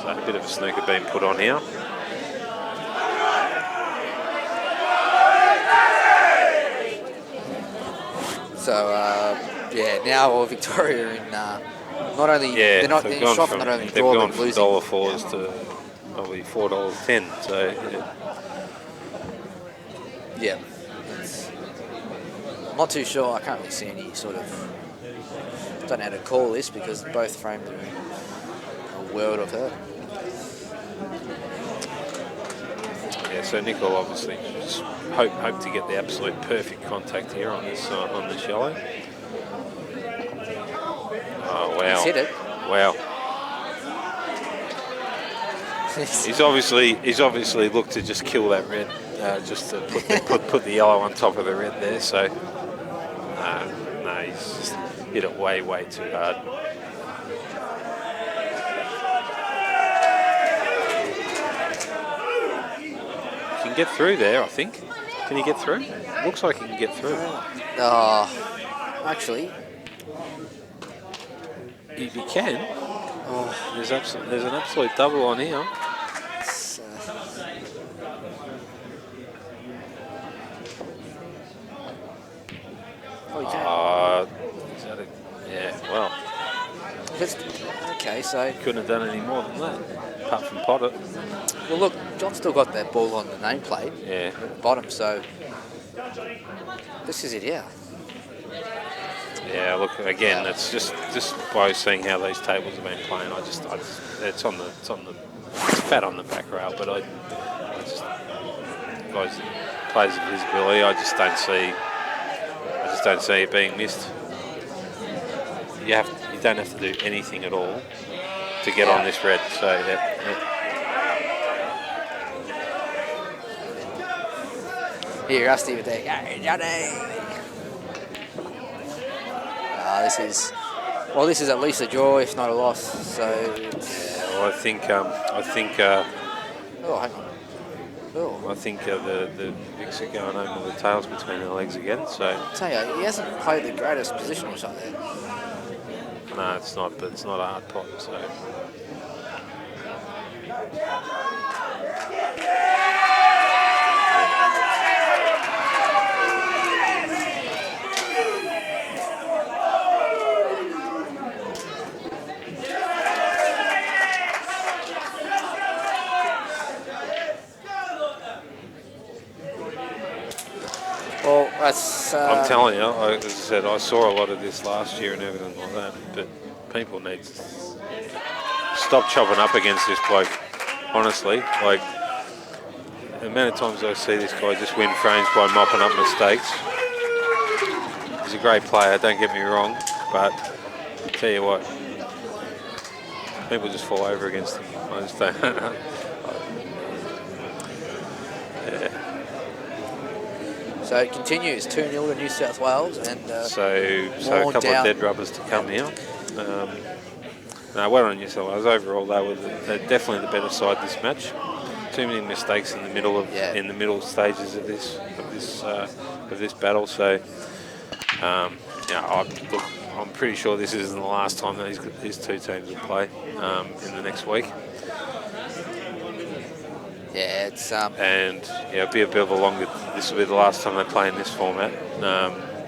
So a bit of a snooker being put on here. So yeah, now Victoria in not only they're shot from not only draw they've gone but from losing. $4 to probably $4.10. So yeah. I'm not too sure. I can't really see any sort of. Don't know how to call this because both frames are in a world of hurt. yeah, so Nicole obviously just hope to get the absolute perfect contact here on this yellow. Oh wow! He's hit it. Wow. He's obviously looked to just kill that red, just to put the yellow on top of the red there. So no, he's just hit it way too hard. He can get through there, I think. Can he get through? Looks like he can get through. Actually, If he can, there's an absolute double on here. it's, he can. Is that yeah, well, Okay, so couldn't have done any more than that, apart from pot it. well, look, John's still got that ball on the nameplate Yeah. at the bottom, so this is it, yeah. Yeah, look again. It's just by seeing how these tables have been playing. It's fat on the back rail, but I just guys plays of his ability. I just don't see it being missed. You don't have to do anything at all to get on this red. So yeah. Here, Rusty with that. Johnny! This is at least a draw, if not a loss. So Well, I think oh, hang on. Oh, the Vicks are going home with the tails between their legs again. So I tell you, he hasn't played the greatest positional shot there. no, it's not. But it's not a hard pot. So. Well, that's. I'm telling you, as I said, I saw a lot of this last year and everything like that, but people need to stop chopping up against this bloke, honestly. Like, the amount of times I see this guy just win frames by mopping up mistakes. He's a great player, don't get me wrong, but I tell you what, people just fall over against him. I just don't know. Yeah. So it continues 2-0 to New South Wales, and So a couple of dead rubbers to come here. No, well on New South Wales. Overall, they're definitely the better side this match. Too many mistakes in the middle stages of this battle. So I'm pretty sure this isn't the last time that these two teams will play in the next week. yeah, it's And yeah, it'll be a bit of a longer. This will be the last time they play in this format.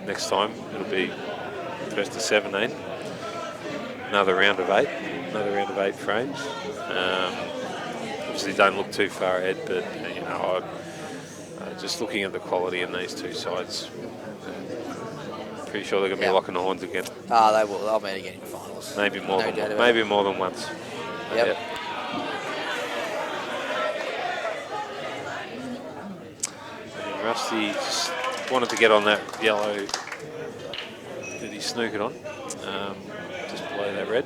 Next time it'll be First to 17. Another round of 8. Another round of 8 frames. Obviously, don't look too far ahead, but you know, just looking at the quality in these two sides, pretty sure they're going to be locking the horns again. They will. They'll meet again in finals. Maybe more No than doubt about maybe more than once. Yep. And Rusty just wanted to get on that yellow that he snooked on, just below that red.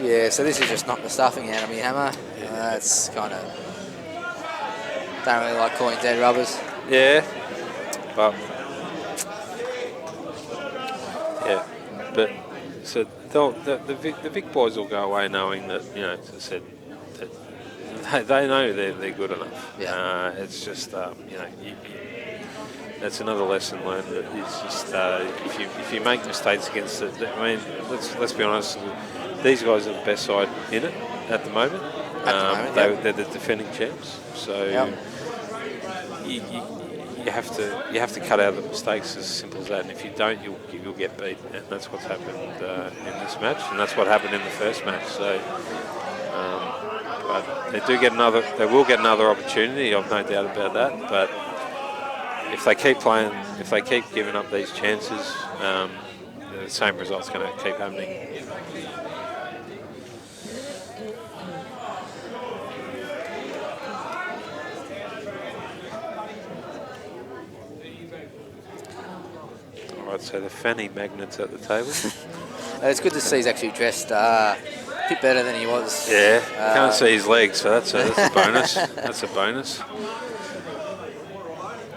Yeah, so this is just knock the stuffing out of me hammer. It's kind of, don't really like calling dead rubbers. Yeah, but so the Vic boys will go away knowing that, you know, as I said, that they know they're good enough. Yeah. It's just you know, that's another lesson learned. That it's just if you make mistakes against it, I mean, let's be honest. These guys are the best side in it at the moment. They're the defending champs, so you have to cut out the mistakes, as simple as that. And if you don't, you'll get beat, and that's what's happened in this match, and that's what happened in the first match. So, but they will get another opportunity. I've no doubt about that. But if they keep playing, if they keep giving up these chances, the same result's going to keep happening. Right, so the fanny magnets at the table. It's good to see he's actually dressed a bit better than he was. Yeah, can't see his legs, so that's a bonus. That's a bonus.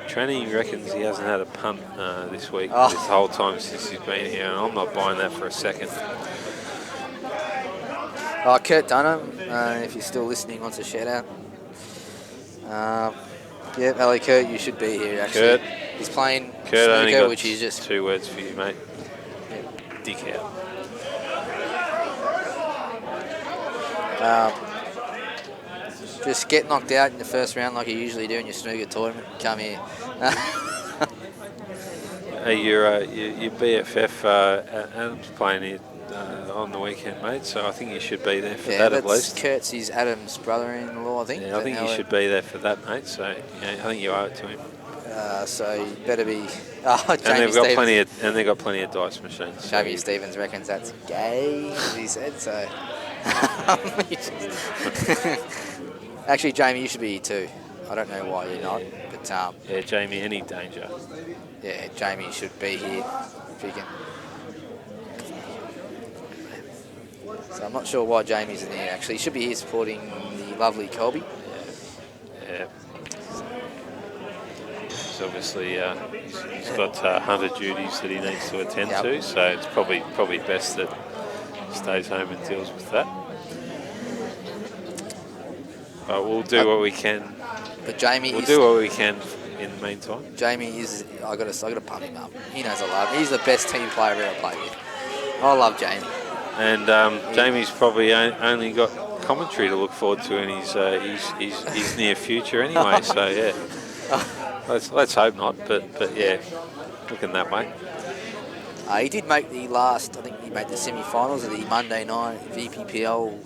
Tranny reckons he hasn't had a punt this week, this whole time since he's been here, and I'm not buying that for a second. Kurt Dunham, if you're still listening, wants a shout out. Yeah, Ali Kurt, you should be here actually. Kurt. He's playing Kurt only snooker, got which is just 2 words for you, mate. Dick out. just get knocked out in the first round like you usually do in your snooker tournament. Come here. Hey, your BFF Adam's playing here on the weekend, mate. So I think you should be there for that at least. Kurt's his Adam's brother-in-law, I think. Yeah, I think you should be there for that, mate. So I think you owe it to him. So you better be. And they've got plenty of dice machines. Jamie Stevens reckons that's gay, as he said. So actually, Jamie, you should be here too. I don't know why you're not, but yeah, Jamie, any danger? Yeah, Jamie should be here if you can. So I'm not sure why Jamie's in here. Actually, he should be here supporting the lovely Colby. Yeah. So obviously, he's got hunter duties that he needs to attend to. So it's probably best that he stays home and deals with that. But we'll do what we can. But Jamie, we'll do what we can in the meantime. Jamie is. I gotta pump him up. He knows I love him. He's the best team player I've ever played with. I love Jamie. And Jamie's probably only got commentary to look forward to in his near future anyway. So yeah, let's hope not. But yeah, looking that way. He did make the last. I think he made the semi-finals of the Monday night VPPL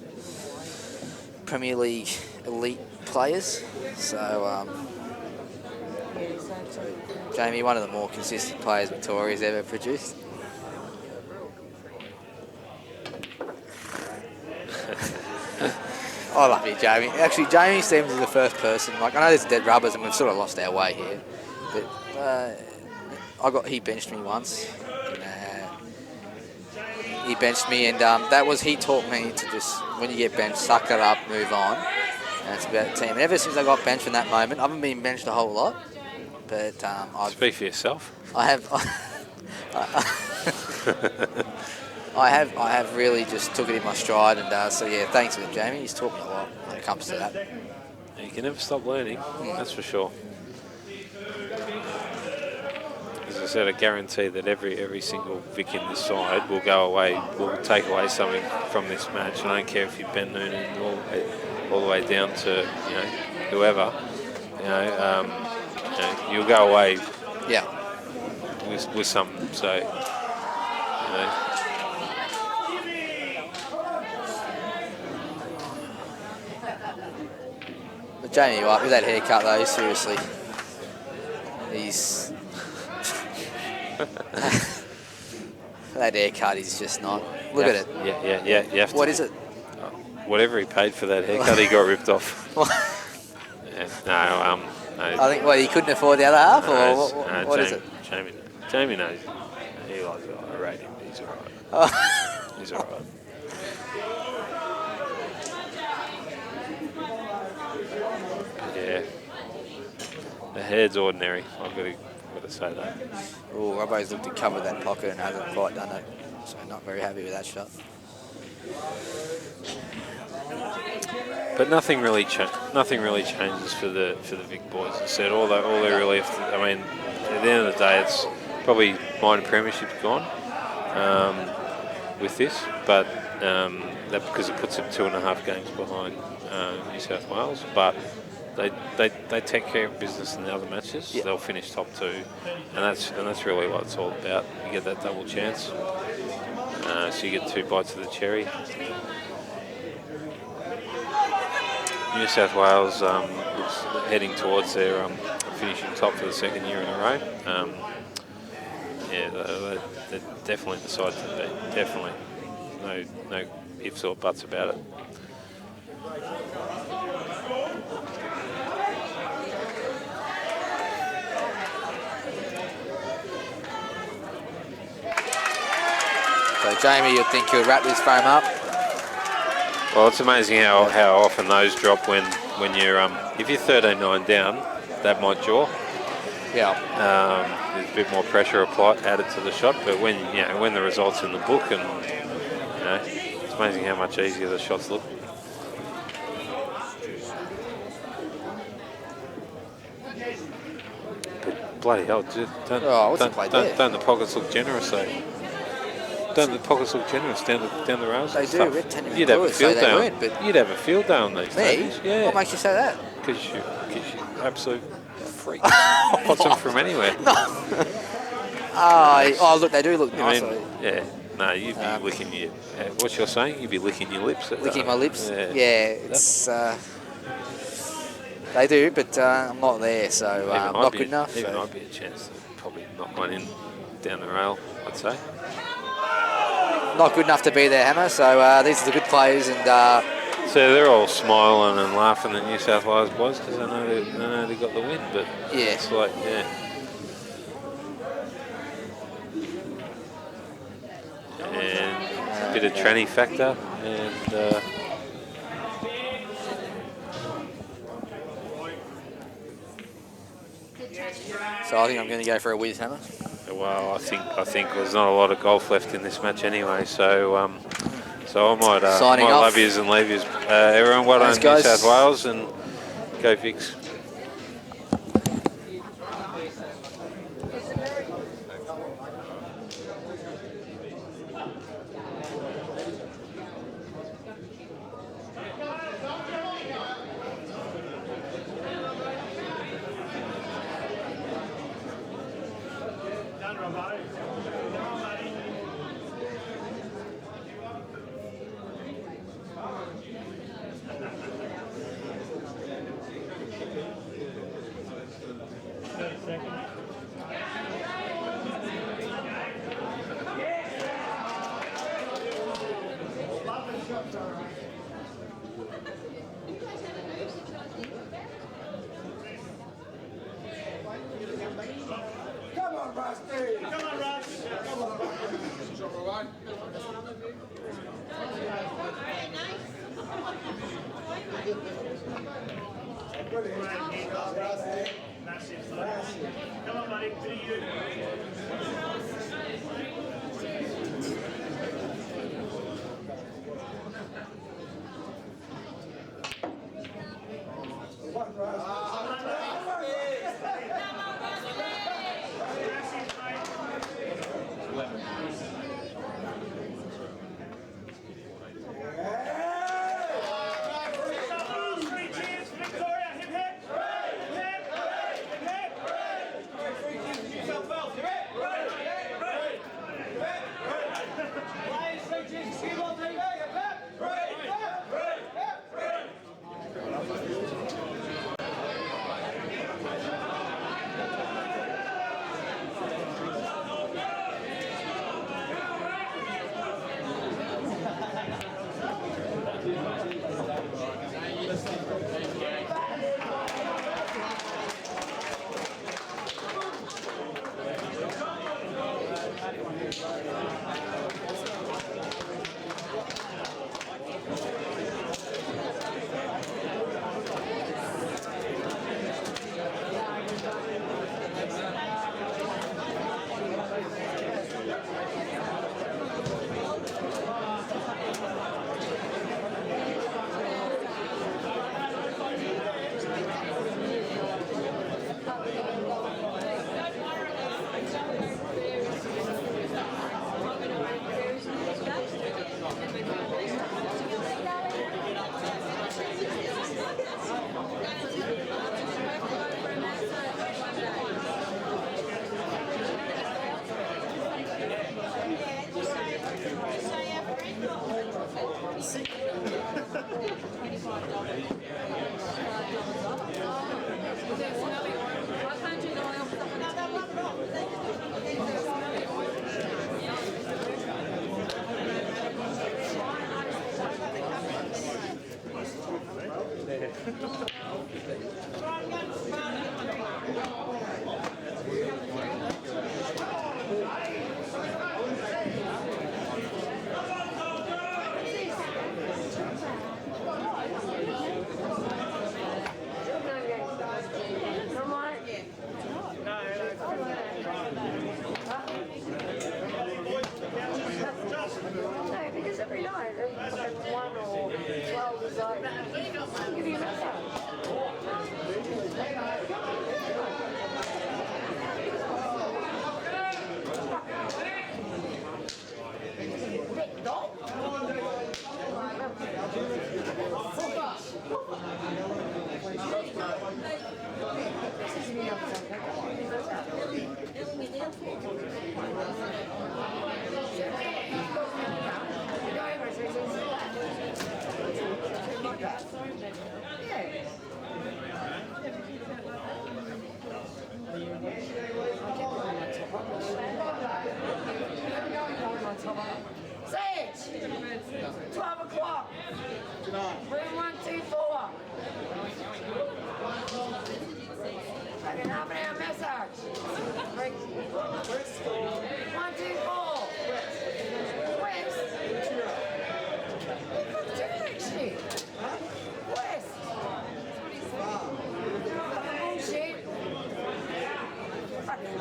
Premier League Elite Players. So Jamie, one of the more consistent players Victoria's ever produced. I love you, Jamie. Actually, Jamie Stevens is the first person. Like, I know there's dead rubbers and we've sort of lost our way here, but he benched me once. He benched me, and he taught me to just, when you get benched, suck it up, move on. And it's about the team. And ever since I got benched from that moment, I haven't been benched a whole lot, but speak for yourself. I have. I have really just took it in my stride, and so yeah, thanks to Jamie. He's taught me a lot when it comes to that. You can never stop learning, that's for sure. As I said, I guarantee that every single Vic in this side will go away, will take away something from this match. I don't care if you've Ben Noonan all the way down to whoever, you'll go away. Yeah. with something. So, you know. But Jamie, like, with that haircut though, seriously, he's that haircut is just not. Look at it. Yeah. You have to, What is it? Whatever he paid for that haircut, he got ripped off. Yeah, no. I think he couldn't afford the other half, or what is it? Jamie knows. He likes it. I rate him. He's all right. Oh. He's all right. Yeah. The hair's ordinary. I've got to say that. Oh, Robbo's looked to cover that pocket and hasn't quite done it. So not very happy with that shot. But nothing really changes for the big boys. As I said, all they really have to, I mean, at the end of the day, it's probably minor premiership's gone with this, but that because it puts them 2.5 games behind New South Wales. But they take care of business in the other matches. Yep. They'll finish top 2, and that's really what it's all about. You get that double chance, so you get 2 bites of the cherry. New South Wales looks heading towards their finishing top for the 2nd year in a row. They're definitely the side to beat. Definitely, no ifs or buts about it. So Jamie, you'd think he'll wrap this frame up. Well, it's amazing how often those drop when you're if you're 13-9 down, that might jaw. Yeah. There's a bit more pressure added to the shot, but when the results in the book, and it's amazing how much easier the shots look. But bloody hell! Don't the pockets look generous though? Don't the pockets look generous down the rails? They do. You'd have a field day on. You'd have a field day on these days. Yeah. What makes you say that? Because you're absolute freak. Pots them from anywhere. Oh, look, they do look nice. No, you'd be licking your. What you're saying? You'd be licking your lips. Licking my lips. Yeah, it's. They do, but I'm not there, so not good enough. Even I'd be a chance to probably knock one in down the rail, I'd say. Not good enough to be there, Hammer. So these are the good players, and so they're all smiling and laughing at New South Wales boys because they know they got the win. But yeah, it's like and a bit of tranny factor, and so I think I'm going to go for a whiz, Hammer. Well, I think there's not a lot of golf left in this match anyway, so I might love yous and leave yous. Everyone, well done, New South Wales, and go Vicks. Come on, buddy, to you. No, because every night, like 1 or 12 is like, I'll give you a massage. Sage! 12 o'clock. Room 124. Like an half an hour massage. 124. West. What's doing actually? West. Bullshit. Fucking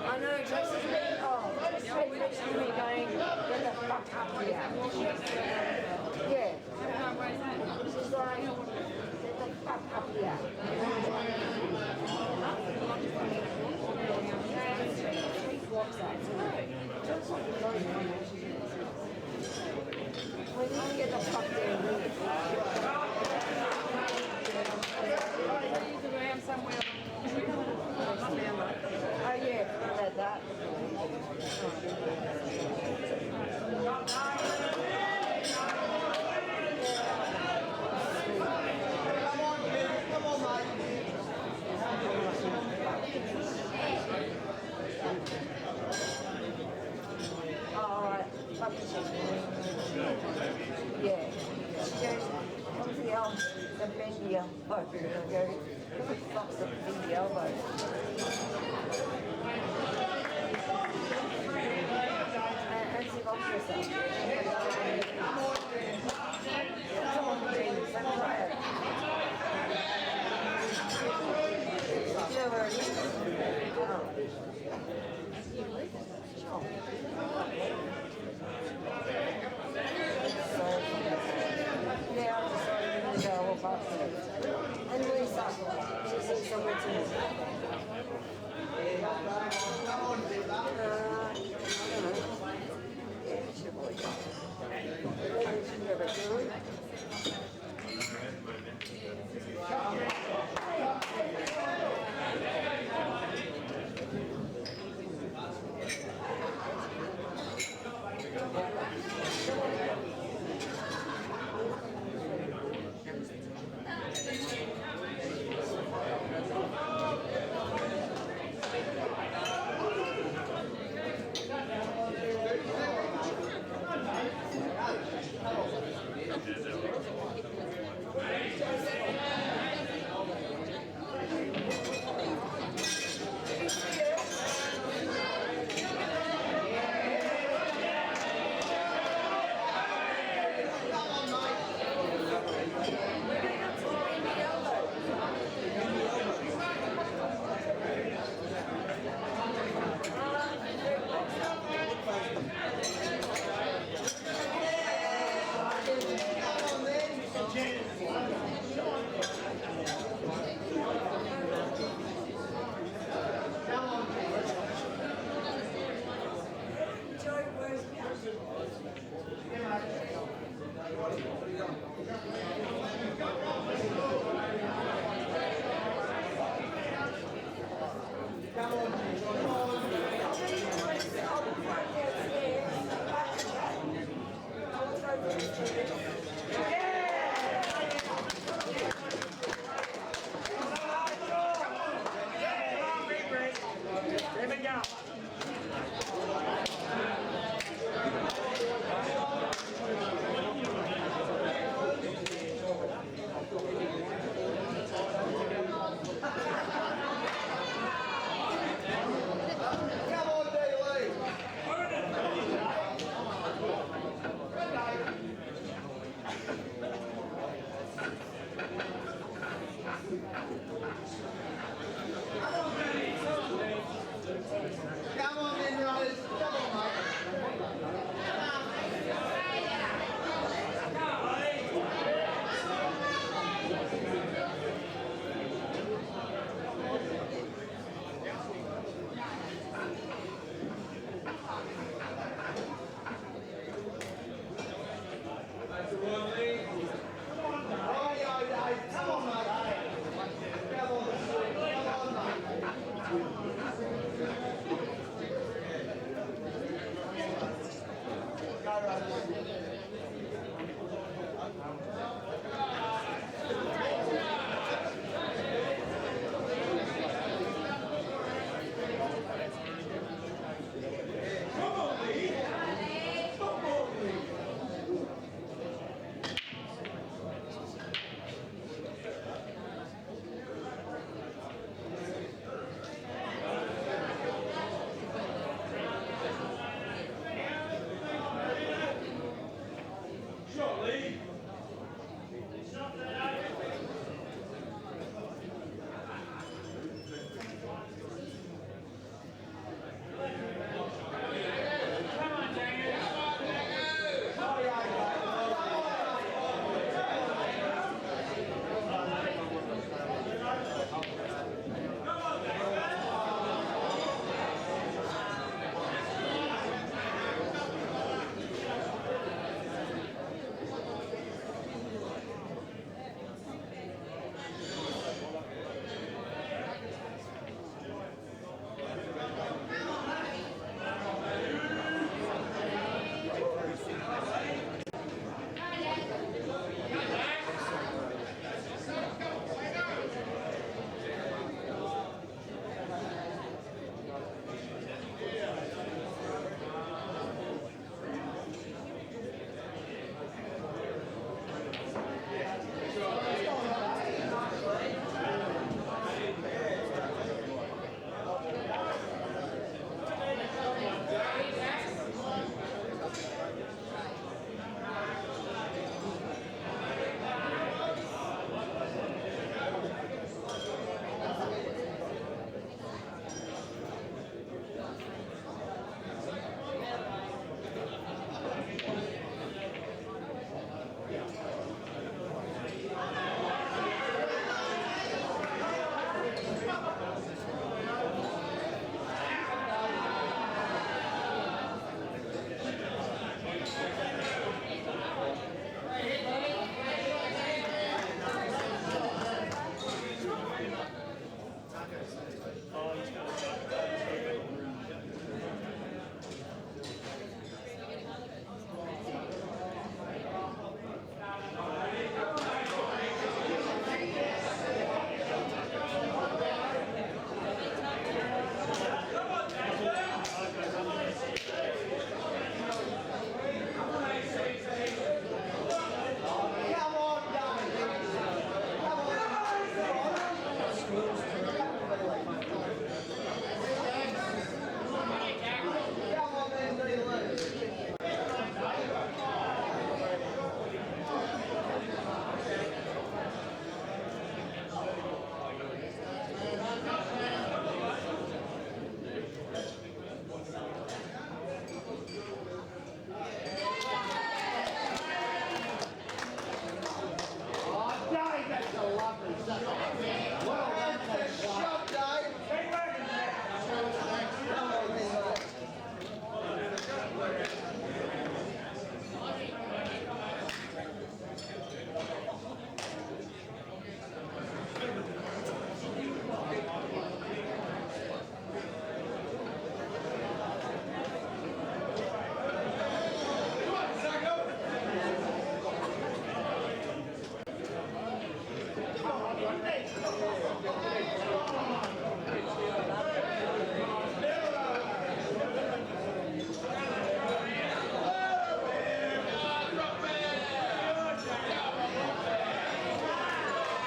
I know, Tracy's been, straight next to me going, get the fuck up here. Yeah. She's like, get the fuck up here. We need to get the fuck there. Around somewhere. Oh yeah, I read that. Come on, mate. All right. Yeah. What's the bendy elbow? Who the fuck's the bendy elbow? And see what yourself. Come on, James. Let me try it. You know where it is? Yeah, I decided to go up and Lisa, she's somewhere to I don't know. Yeah, she'll probably go. She'll never do it.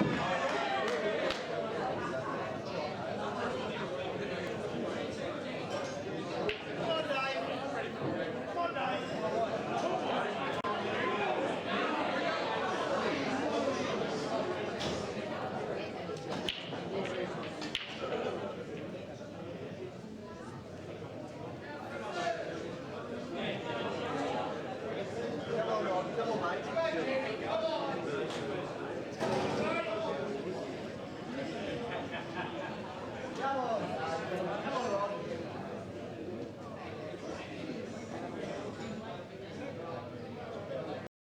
Thank